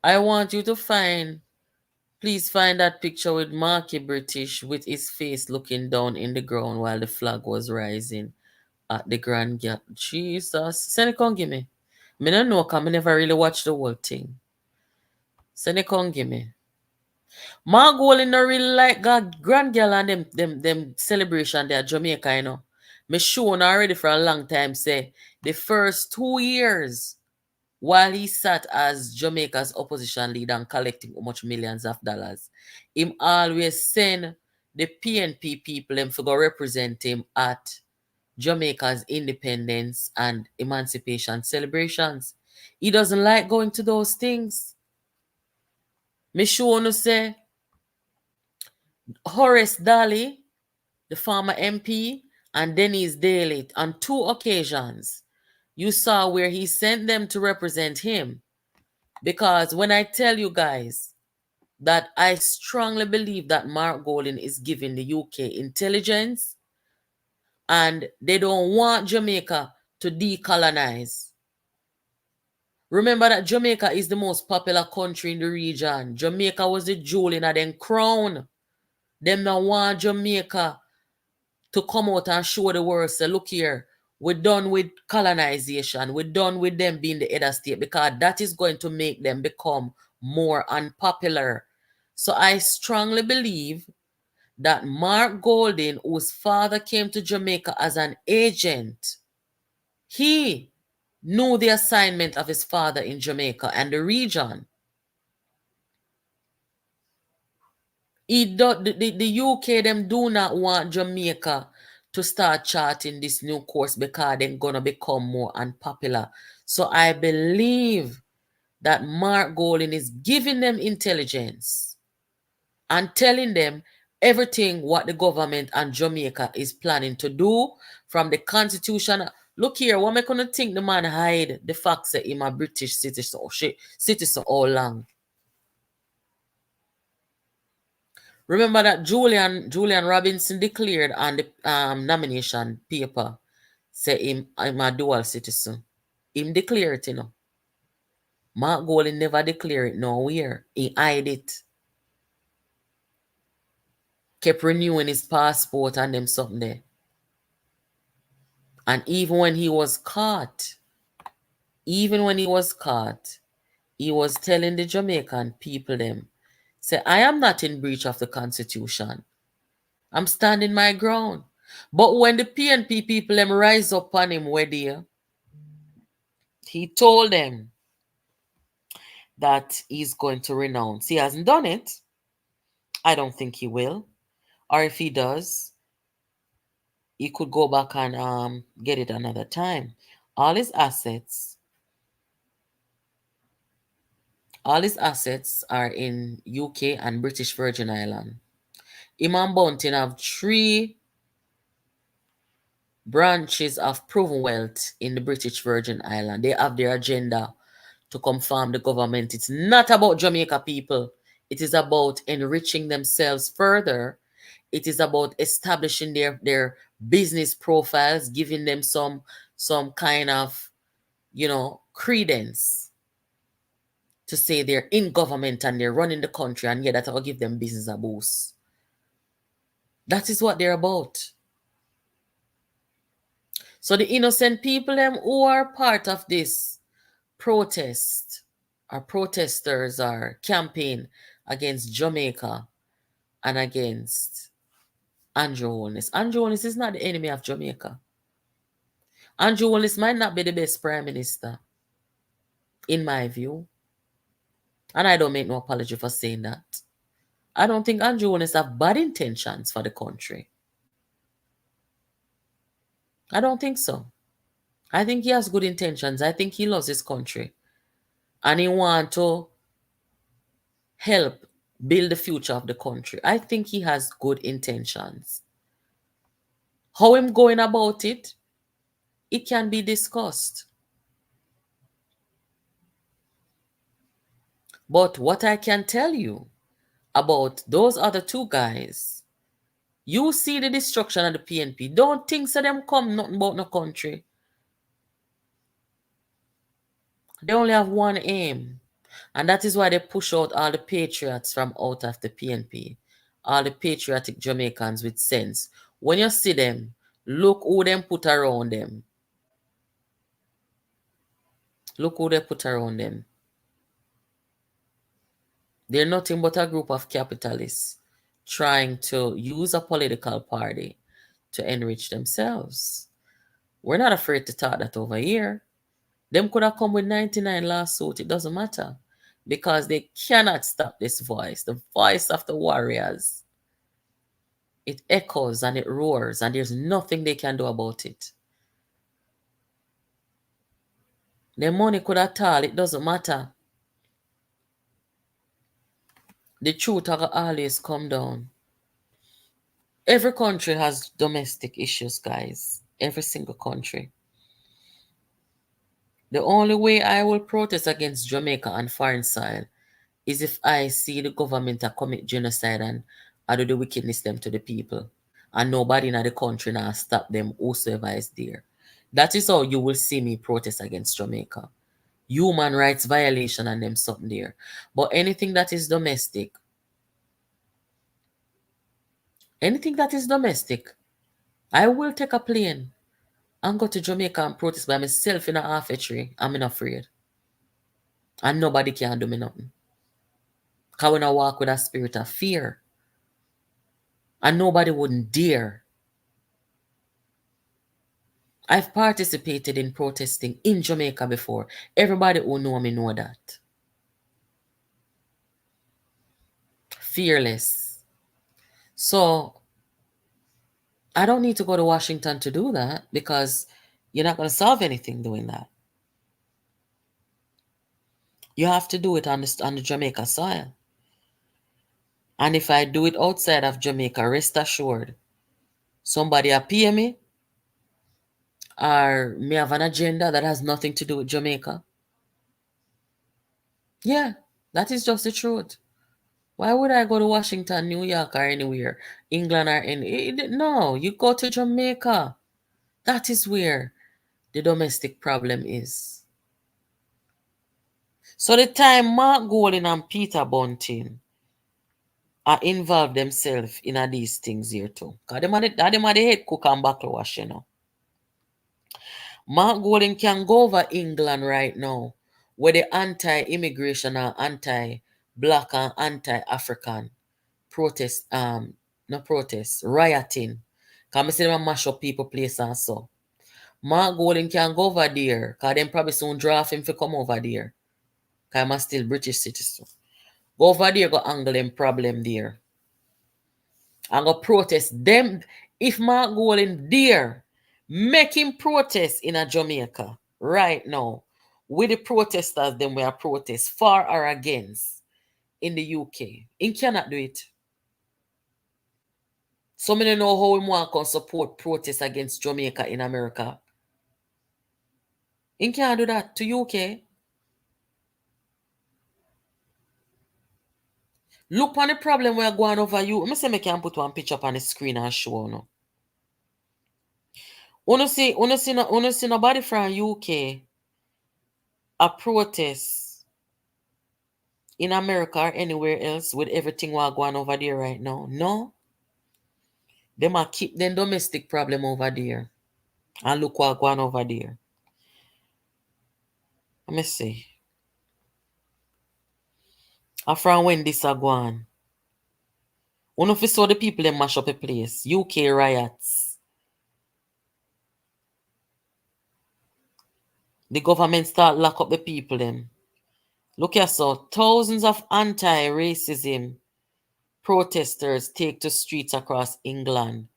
I want you to please find that picture with Marky British with his face looking down in the ground while the flag was rising at the Grand Gap. Jesus. Send it come give me. Me don't know because I never really watched the whole thing. Send it come give me. Margolin no really like God grand girl and them celebration there at Jamaica, Me shown already for a long time say the first 2 years while he sat as Jamaica's opposition leader and collecting how much millions of dollars, him always send the PNP people him to go represent him at Jamaica's independence and emancipation celebrations. He doesn't like going to those things. Me sure no say Horace Daly, the former MP, and Dennis Daly on 2 occasions you saw where he sent them to represent him. Because when I tell you guys that I strongly believe that Mark Golding is giving the UK intelligence and they don't want Jamaica to decolonize. Remember that Jamaica is the most popular country in the region. Jamaica was the jewel in their crown. Them not want Jamaica to come out and show the world, say, look here, we're done with colonization. We're done with them being the head of state because that is going to make them become more unpopular. So I strongly believe that Mark Golding, whose father came to Jamaica as an agent, he knew the assignment of his father in Jamaica and the region. The UK, them do not want Jamaica to start charting this new course because they're going to become more unpopular. So I believe that Mark Golding is giving them intelligence and telling them everything what the government and Jamaica is planning to do from the constitution. Look here, what am I going to think the man hide the fact that he's a British citizen, citizen all along? Remember that Julian Robinson declared on the nomination paper, say him a dual citizen. Him declare it, Mark Golding never declare it nowhere. He hide it. Kept renewing his passport and them something there. And even when he was caught, he was telling the Jamaican people them, say, I am not in breach of the Constitution. I'm standing my ground. But when the PNP people them rise up on him, where they, he told them that he's going to renounce. He hasn't done it. I don't think he will. Or if he does, he could go back and get it another time. All his assets are in UK and British Virgin Island. Imam Bunting have 3 branches of proven wealth in the British Virgin Island. They have their agenda to confirm the government. It's not about Jamaica people. It is about enriching themselves further. It is about establishing their business profiles, giving them some kind of, credence to say they're in government and they're running the country, and that will give them business a boost. That is what they're about. So the innocent people them who are part of this protest or protesters or campaign against Jamaica and against Andrew Holness. Andrew Holness is not the enemy of Jamaica. Andrew Holness might not be the best prime minister, in my view. And I don't make no apology for saying that. I don't think Andrew Holness have bad intentions for the country. I don't think so. I think he has good intentions. I think he loves his country. And he wants to help build the future of the country. I think he has good intentions. How him going about it, it can be discussed. But what I can tell you about those other 2 guys, you see the destruction of the PNP. Don't think so them come nothing about no country. They only have one aim. And that is why they push out all the patriots from out of the PNP. All the patriotic Jamaicans with sense. When you see them, look who them put around them. Look who they put around them. They're nothing but a group of capitalists trying to use a political party to enrich themselves. We're not afraid to talk that over here. Them could have come with 99 lawsuits, it doesn't matter. Because they cannot stop this voice, the voice of the warriors. It echoes and it roars, and there's nothing they can do about it. Their money could have tall, it doesn't matter. The truth will always come down. Every country has domestic issues, guys. Every single country. The only way I will protest against Jamaica on foreign soil is if I see the government commit genocide and I do the wickedness them to the people. And nobody in the country now stop them whosoever is there. That is how you will see me protest against Jamaica. Human rights violation and them something there. But anything that is domestic, I will take a plane and go to Jamaica and protest by myself in a half a tree. I'm not afraid. And nobody can do me nothing. Because when I walk with a spirit of fear, and nobody wouldn't dare. I've participated in protesting in Jamaica before. Everybody who know me know that. Fearless. So I don't need to go to Washington to do that because you're not going to solve anything doing that. You have to do it on the Jamaica soil. And if I do it outside of Jamaica, rest assured, somebody appear me or may have an agenda that has nothing to do with Jamaica. Yeah, that is just the truth. Why would I go to Washington, New York, or anywhere, England, or any? No, you go to Jamaica. That is where the domestic problem is. So the time Mark Golding and Peter Bunting are involved themselves in these things here too. Because them are the head cook and buckle wash, you know. Mark Golding can go over England right now where the anti-immigration and anti-black and anti-African protest, not protest, rioting. Because I see them mash up people place and so. Mark Golding can go over there because them probably soon draft him to come over there. Because I'm still British citizen. Go over there, go angle them problem there. And go protest them. If Mark Golding there, make him protest in a Jamaica right now. With the protesters, then we are protest for or against in the UK. He cannot do it. So many know how we want to support protests against Jamaica in America. He can't do that to UK. Look on the problem we're going over you. Let me say I can put one picture up on the screen and show you. Uno see nobody from UK a protest in America or anywhere else with everything we're going over there right now. No. They might keep them domestic problem over there. And look what going over there. Let me see. From when this are going. Uno fi saw the people them mash up a place. UK riots. The government start lock up the people them. Look here, so thousands of anti-racism protesters take to streets across England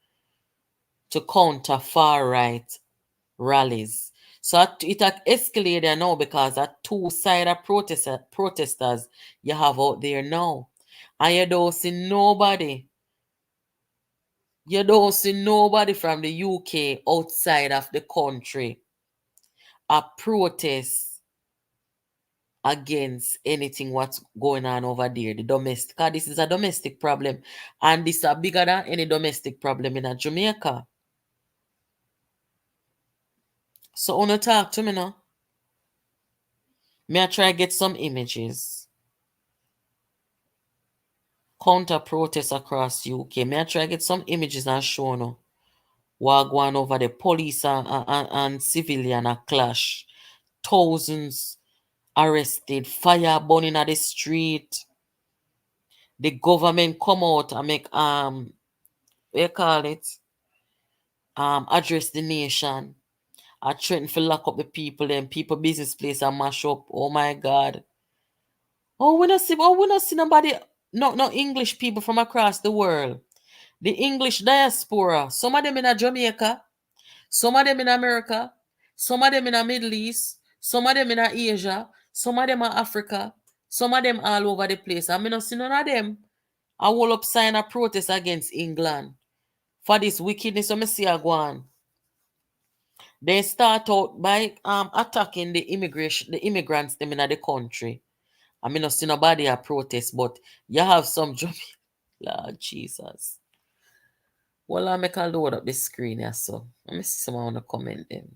to counter far-right rallies. So it escalated now because at two side of protesters you have out there now. And you don't see nobody. You don't see nobody from the UK outside of the country a protest against anything what's going on over there, the domestic. Because this is a domestic problem. And this is bigger than any domestic problem in a Jamaica. So wanna talk to me now. May I try get some images. Counter protests across UK. May I try get some images and show now. What going over the police and civilian a clash. Thousands arrested. Fire burning at the street. the government come out and make what you call it, address the nation. I threaten to lock up the people, them people business place and mash up. Oh my God. We not see nobody, no English people from across the world. The English diaspora. Some of them in a Jamaica, some of them in America, some of them in the Middle East, some of them in Asia, some of them in Africa, some of them all over the place. I mean, not see none of them. I will up sign a protest against England for this wickedness. So me see a go on. They start out by attacking the immigrants them in the country. I mean, not see nobody a protest, but you have some Lord Jesus. Well, I make a load up the screen here, so let me see someone wanna comment them.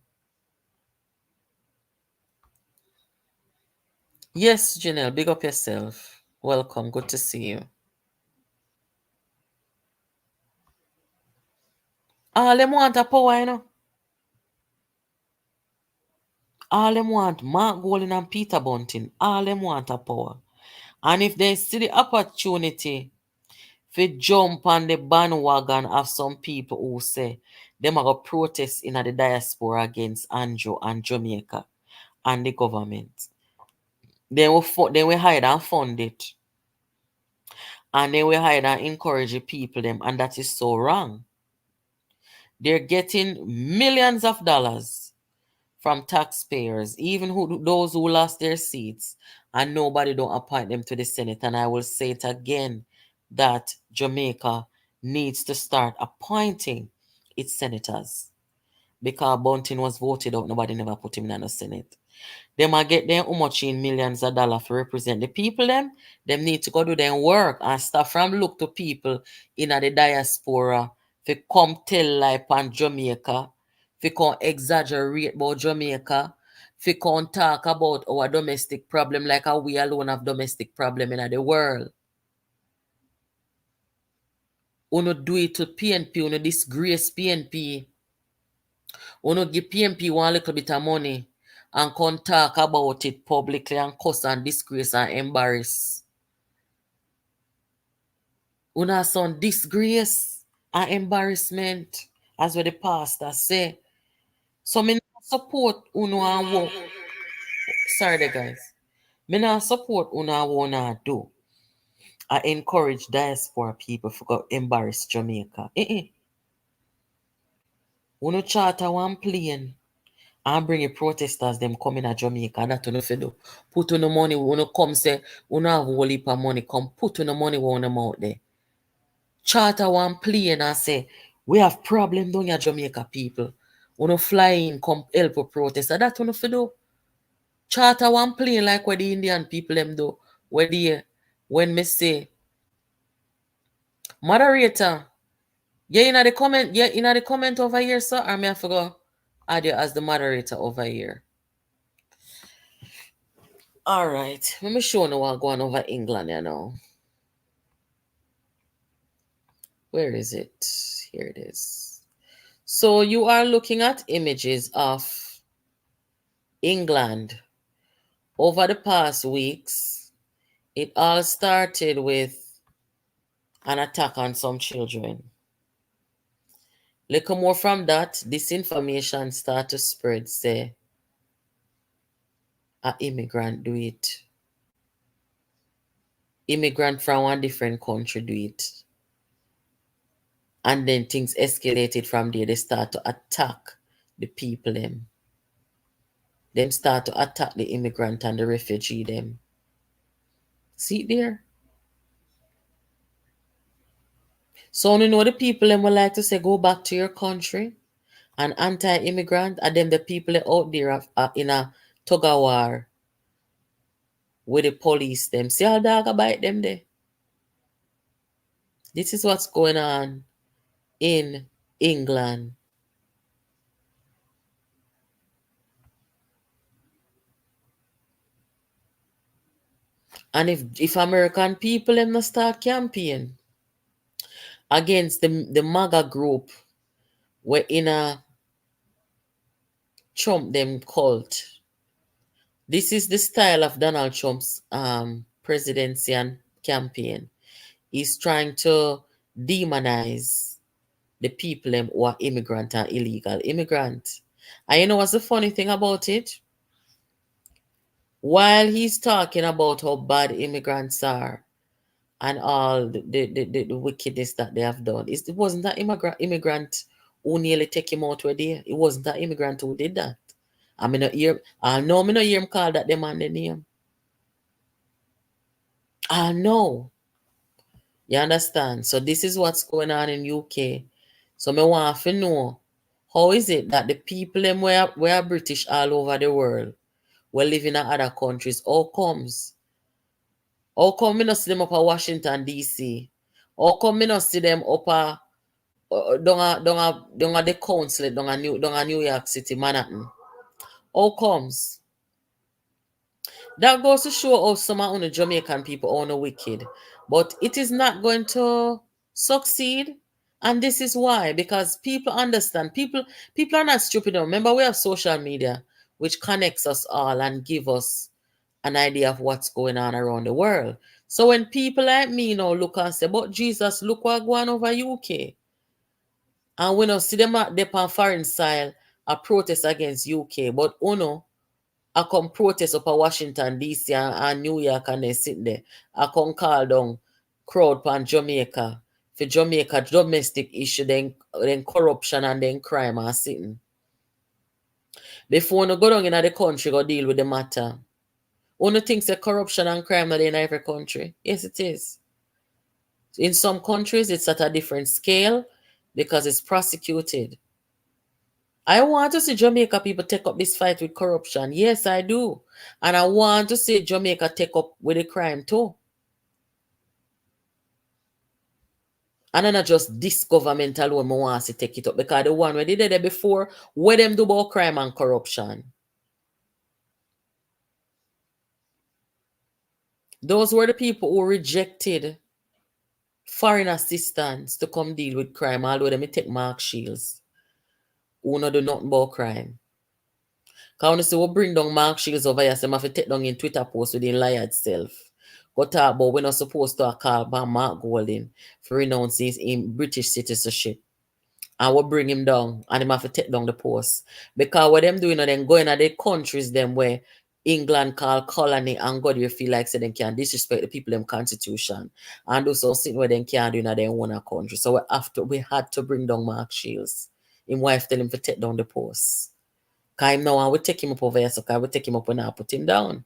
Yes, Janelle, big up yourself. Welcome, good to see you. All them want a power, you know. All them want Mark Golding and Peter Bunting. All them want a power. And if they see the opportunity to jump on the bandwagon of some people who say them are going to protest in the diaspora against Andrew and Jamaica and the government, they will hide and fund it. And they will hide and encourage the people them. And that is so wrong. They're getting millions of dollars from taxpayers, even those who lost their seats, and nobody don't appoint them to the Senate. And I will say it again that Jamaica needs to start appointing its senators because Bunting was voted out. Nobody never put him in the Senate. They might get them how much in millions of dollars to represent the people them need to go do their work and start from look to people in the diaspora to come tell lie on Jamaica, to come exaggerate about Jamaica, to come talk about our domestic problem like how we alone have domestic problem in the world. Uno do it to PNP, uno disgrace PNP. Uno give PNP one little bit of money and come talk about it publicly and cuss and disgrace and embarrass. Una son disgrace and embarrassment, as what the pastor say. So me not support uno and what. Sorry there guys. Me not support uno and what una do. I encourage diaspora people to go embarrass Jamaica. Uno charter one plane and bring the protesters them coming at Jamaica. That you know fi do. Put on the money when you come say you have a whole heap of money. Come put on the money when them out there. Charter one plane and say we have problem down here Jamaica people. When you fly in come help a protester. That you know fi do. Charter one plane like what the Indian people them do. Where the when me say moderator. Yeah, in the comment over here, sir. Or me have to go add you as the moderator over here. Alright. Let me show you what going over England, you know. Where is it? Here it is. So you are looking at images of England over the past weeks. It all started with an attack on some children. Little more from that, disinformation start to spread, say, a immigrant do it. Immigrant from one different country do it. And then things escalated from there. They start to attack the people them. Them start to attack the immigrant and the refugee them. See it there? So you know the people them will like to say go back to your country and anti-immigrant and then the people out there are in a tug of war with the police them. See how dog bite them there? This is what's going on in England. And if American people them not start campaign against the MAGA group, we're in a Trump them cult. This is the style of Donald Trump's presidency and campaign. is trying to demonize the people who are immigrant and illegal immigrant. And you know what's the funny thing about it? While he's talking about how bad immigrants are and all the wickedness that they have done, it wasn't that immigrant who nearly take him out where there. It wasn't that immigrant who did that. I know me not hear him call that the man the name. I know. You understand? So this is what's going on in UK. So me want to know, how is it that the people them were British all over the world, we live in other countries? How comes? How come me not see them up at Washington DC? How come me not see them up at down a the council down a New York City, Manhattan? How comes? That goes to show how some of the Jamaican people are no wicked. But it is not going to succeed. And this is why, because people understand. People are not stupid. Remember, we have social media, which connects us all and give us an idea of what's going on around the world. So when people like me look and say, but Jesus, look what going over UK. And we don't see them at the on foreign style a protest against UK. But I come protest up at Washington DC and New York and they sit there. I come call down crowd pan Jamaica. For Jamaica domestic issue, then corruption and then crime are sitting. Before you go down in the country, go deal with the matter. One thinks that corruption and crime are in every country. Yes, it is. In some countries, it's at a different scale because it's prosecuted. I want to see Jamaica people take up this fight with corruption. Yes, I do. And I want to see Jamaica take up with the crime too. And then not just this government alone, I want to take it up. Because the one where they did it before, what them do about crime and corruption? Those were the people who rejected foreign assistance to come deal with crime, although they may take Mark Shields, who not do nothing about crime. Because when you see what bring down Mark Shields over here, some have to take down in Twitter post with him lie itself. Go talk about we're not supposed to call by Mark Golding for renouncing his British citizenship. And we bring him down and him have to take down the post. Because what them doing, them going to the countries them where England call colony and God you feel like say they can disrespect the people them constitution. And do something where they can't do in their own country. So we had to bring down Mark Shields. His wife tell him to take down the post. Because him now I will take him up over here, so I will take him up when I put him down.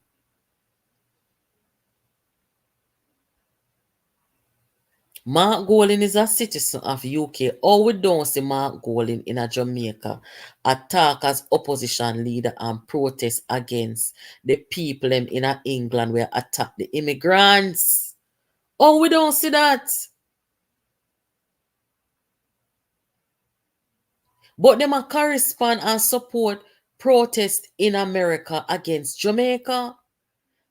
Mark Golding is a citizen of UK. How we don't see Mark Golding in a Jamaica attack as opposition leader and protest against the people in a England where attack the immigrants. Oh, we don't see that. But them a correspond and support protest in America against Jamaica.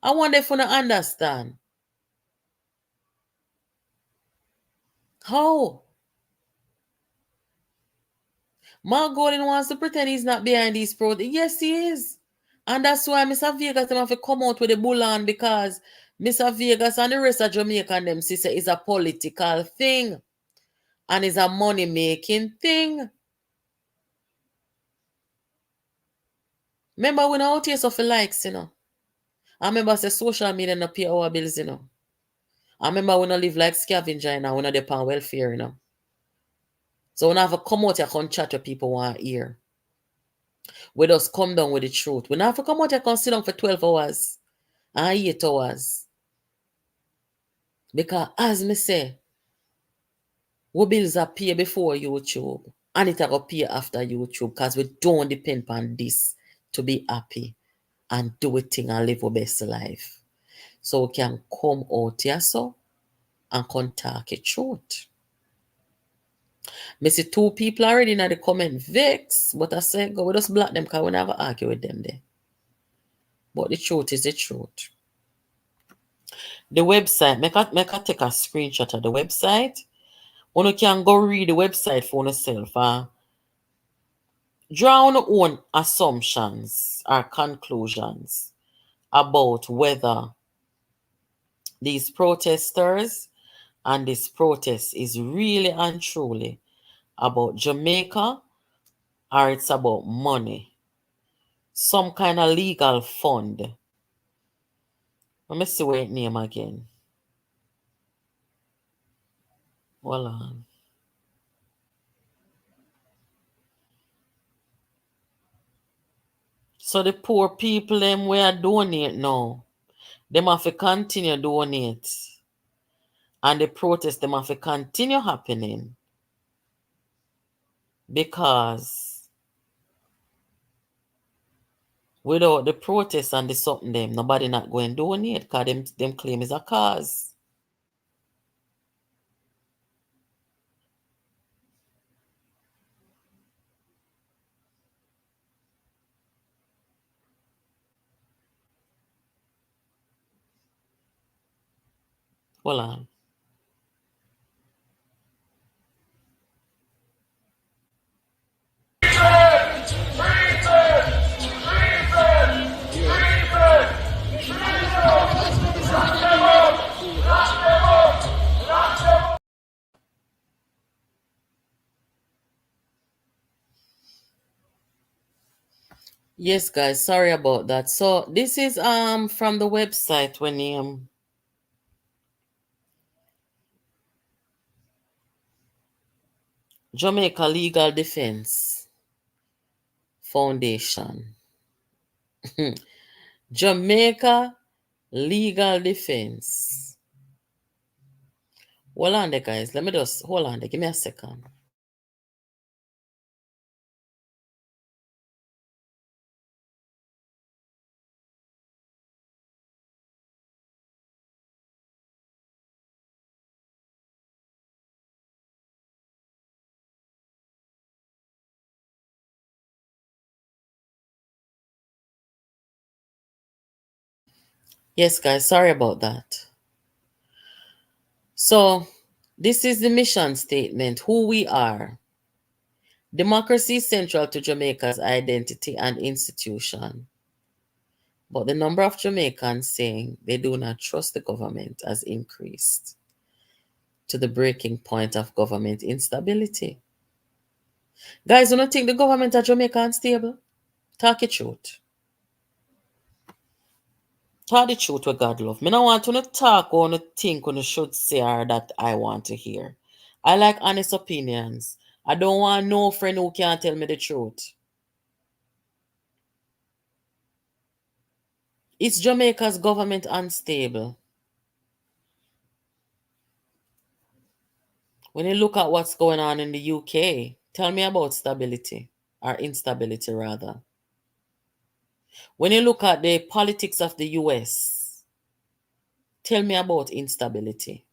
I wonder if you understand. How? Mark Golding wants to pretend he's not behind these protests. Yes, he is. And that's why Mr. Vegas have to come out with the bull on, because Mr. Vegas and the rest of Jamaica and them say it's a political thing. And it's a money-making thing. Remember when I out here for likes, I remember say social media no pay our bills, I remember when I live like scavenger, when I depend welfare, So when I have to come out here and chat to people want to hear. We just come down with the truth. We don't have to come out here and sit down for 12 hours and 8 hours. Because as me say, we bills are pay before YouTube. And it will pay after YouTube. Because we don't depend on this to be happy and do a thing and live our best life. So we can come out here so and can talk the truth. Me see 2 people already in the comment vex, but I say go we just block them because we never argue with them there. But the truth is the truth. The website, make I take a screenshot of the website. You can go read the website for yourself. Draw your own assumptions or conclusions about whether these protesters and this protest is really and truly about Jamaica or it's about money, some kind of legal fund. Let me see what it name again. Hold on. So the poor people them we are donate now. Them have to continue donate. And the protest them have to continue happening. Because without the protest and the something them, nobody not going to donate because them claim is a cause. Hold on. Yes, guys, sorry about that. So this is from the website when Jamaica Legal Defense Foundation. Jamaica Legal Defense. Hold on there, guys. Let me just hold on there. Give me a second. Yes, guys, sorry about that. So this is the mission statement, who we are. Democracy is central to Jamaica's identity and institution. But the number of Jamaicans saying they do not trust the government has increased to the breaking point of government instability. Guys, do not think the government of Jamaica unstable? Talk it truth. Talk the truth with God love. Me no want to talk or no think or no should say or that I want to hear. I like honest opinions. I don't want no friend who can't tell me the truth. Is Jamaica's government unstable? When you look at what's going on in the UK, tell me about stability or instability rather. When you look at the politics of the US, tell me about instability.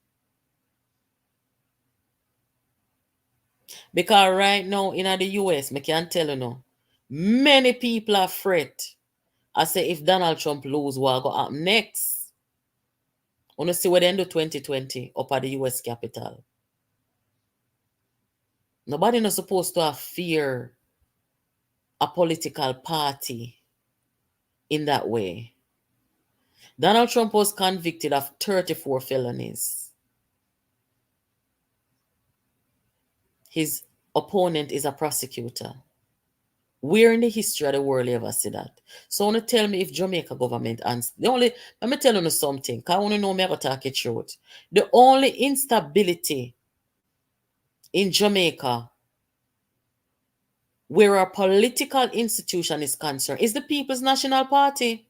Because right now in the US, I can tell you now, many people are afraid. I say if Donald Trump lose, what go happen next? Want to see what they do 2020 up at the US Capitol. Nobody not supposed to have fear a political party in that way. Donald Trump was convicted of 34 felonies. His opponent is a prosecutor. Where in the history of the world you ever see that? So want to tell me if Jamaica government and the only let me tell you something, because I want to know me I talk it truth. The only instability in Jamaica where a political institution is concerned is the People's National Party.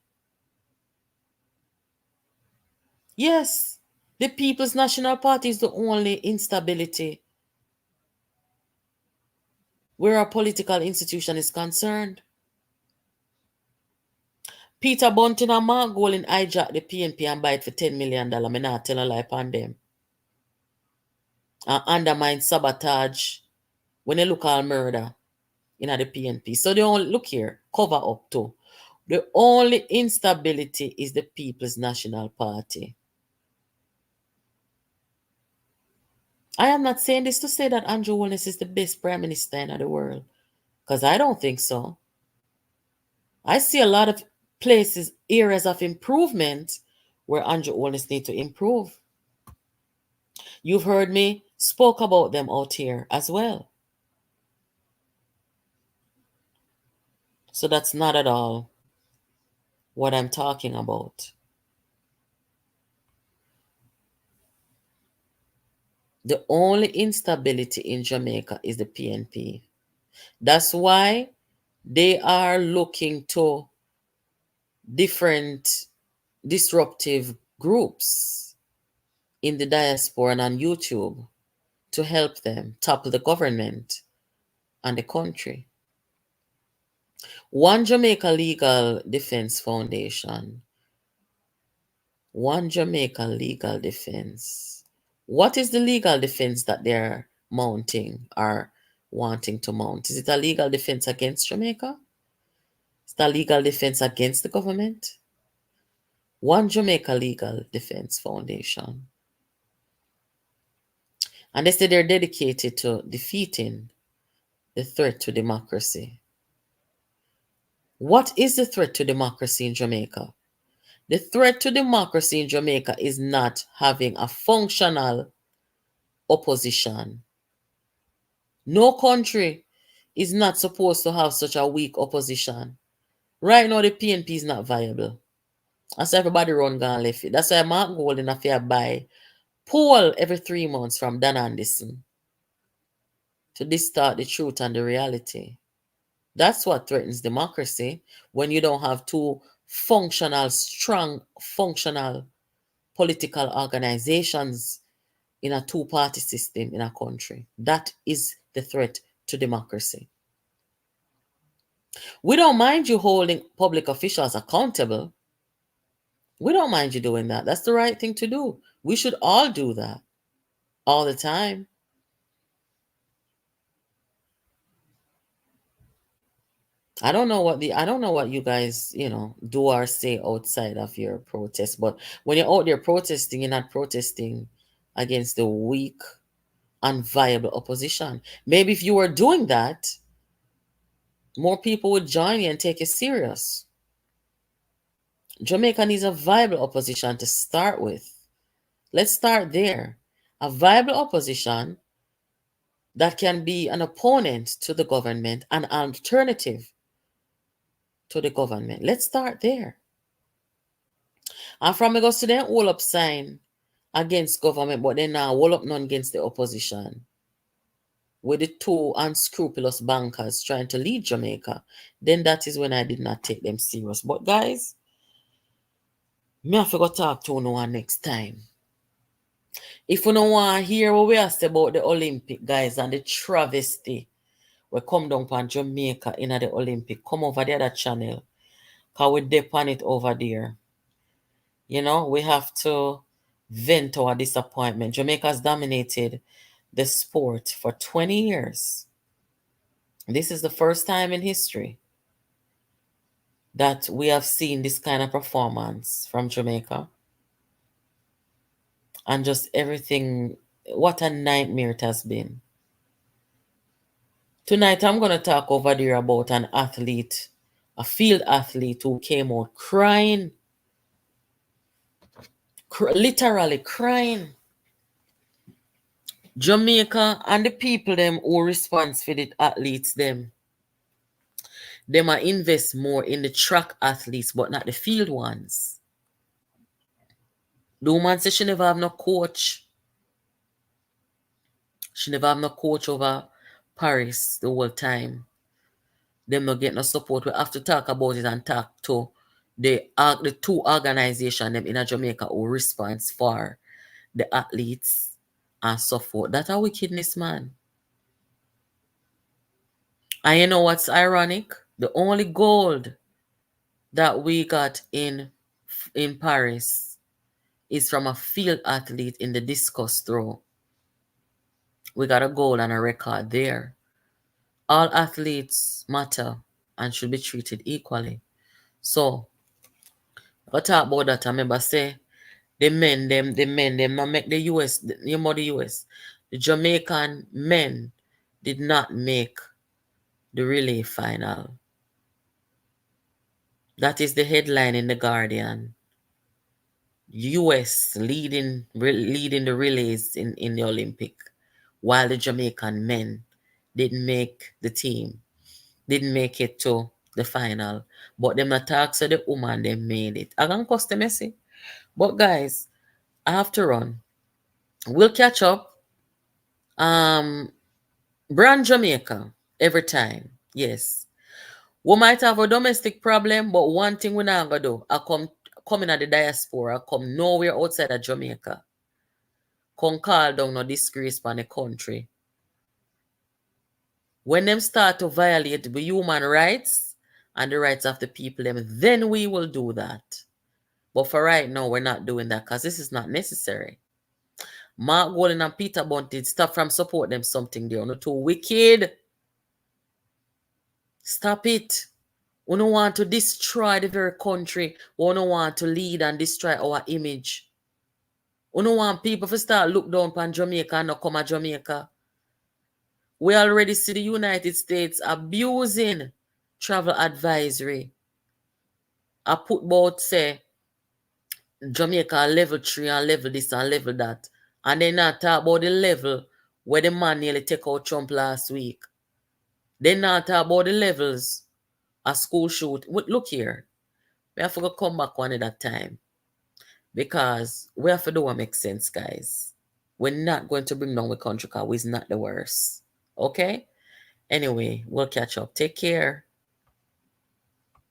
Yes, the People's National Party is the only instability where a political institution is concerned. Peter Bunting and Mark Golding hijack the PNP and buy it for $10 million. I'm not telling a lie upon them. And undermine, sabotage, when they look all murder in the PNP. So they only look here, cover up too. The only instability is the People's National Party. I am not saying this to say that Anti-Holness is the best prime minister in the world, because I don't think so. I see a lot of places, areas of improvement where Anti-Holness need to improve. You've heard me spoke about them out here as well. So that's not at all what I'm talking about. The only instability in Jamaica is the PNP. That's why they are looking to different disruptive groups in the diaspora and on YouTube to help them topple the government and the country. One Jamaica Legal Defense Foundation. One Jamaica Legal Defense. What is the legal defense that they're mounting or wanting to mount? Is it a legal defense against Jamaica? Is it a legal defense against the government? One Jamaica Legal Defense Foundation. And they say they're dedicated to defeating the threat to democracy. What is the threat to democracy in Jamaica? The threat to democracy in Jamaica is not having a functional opposition. No country is not supposed to have such a weak opposition. Right now, the PNP is not viable. That's why everybody run gun left it. That's why Mark Golden affair buy poll every 3 months from Dan Anderson to distort the truth and the reality. That's what threatens democracy when you don't have two functional, strong, functional political organizations in a two-party system in a country. That is the threat to democracy. We don't mind you holding public officials accountable. We don't mind you doing that. That's the right thing to do. We should all do that all the time. I don't know what you guys, do or say outside of your protest, but when you're out there protesting, you're not protesting against the weak, unviable opposition. Maybe if you were doing that, more people would join you and take you serious. Jamaica needs a viable opposition to start with. Let's start there. A viable opposition that can be an opponent to the government, an alternative to the government. Let's start there. And from me go to them all up sign against government, but then now all up none against the opposition. With the two unscrupulous bankers trying to lead Jamaica, then that is when I did not take them serious. But guys, me have to go talk to no one next time. If you don't want to hear what we asked about the Olympic guys and the travesty we come down from Jamaica in the Olympic, come over the other channel. Because we depend it over there. We have to vent our disappointment. Jamaica's dominated the sport for 20 years. This is the first time in history that we have seen this kind of performance from Jamaica. And just everything, what a nightmare it has been. Tonight I'm going to talk over there about an athlete, a field athlete who came out crying, literally crying. Jamaica and the people them who responds for the athletes them might invest more in the track athletes but not the field ones. The woman says she never have no coach. She never have no coach over Paris the whole time. Them not get no support. We have to talk about it and talk to the two organizations them in Jamaica who responds for the athletes and so forth. That's a wickedness, man. And you know what's ironic? The only gold that we got in Paris is from a field athlete in the discus throw. We got a gold and a record there. All athletes matter and should be treated equally. So, I talk about that. I remember say the men them not make the US, the US. The Jamaican men did not make the relay final. That is the headline in the Guardian. US leading the relays in the Olympic, while the Jamaican men didn't make the team, didn't make it to the final. But them attacks of the woman, they made it. I can cost them messy. But guys, I have to run. We'll catch up. Um, Brand Jamaica every time. Yes. We might have a domestic problem, but one thing we're not gonna do, I come in at the diaspora, come nowhere outside of Jamaica. Come call down no disgrace on the country. When them start to violate the human rights and the rights of the people, then we will do that. But for right now, we're not doing that because this is not necessary. Mark Golden and Peter Bunting, stop from support them something there. No too wicked. Stop it. We don't want to destroy the very country. We don't want to lead and destroy our image. We don't want people to start look down upon Jamaica and not come to Jamaica. We already see the United States abusing travel advisory. I put both say Jamaica level 3 and level this and level that. And then not talk about the level where the man nearly take out Trump last week. Then not talk about the levels a school shoot. Look here. We have to go come back one at a time. Because we have to do what makes sense, guys. We're not going to bring down the country because we're not the worst. Okay? Anyway, we'll catch up. Take care.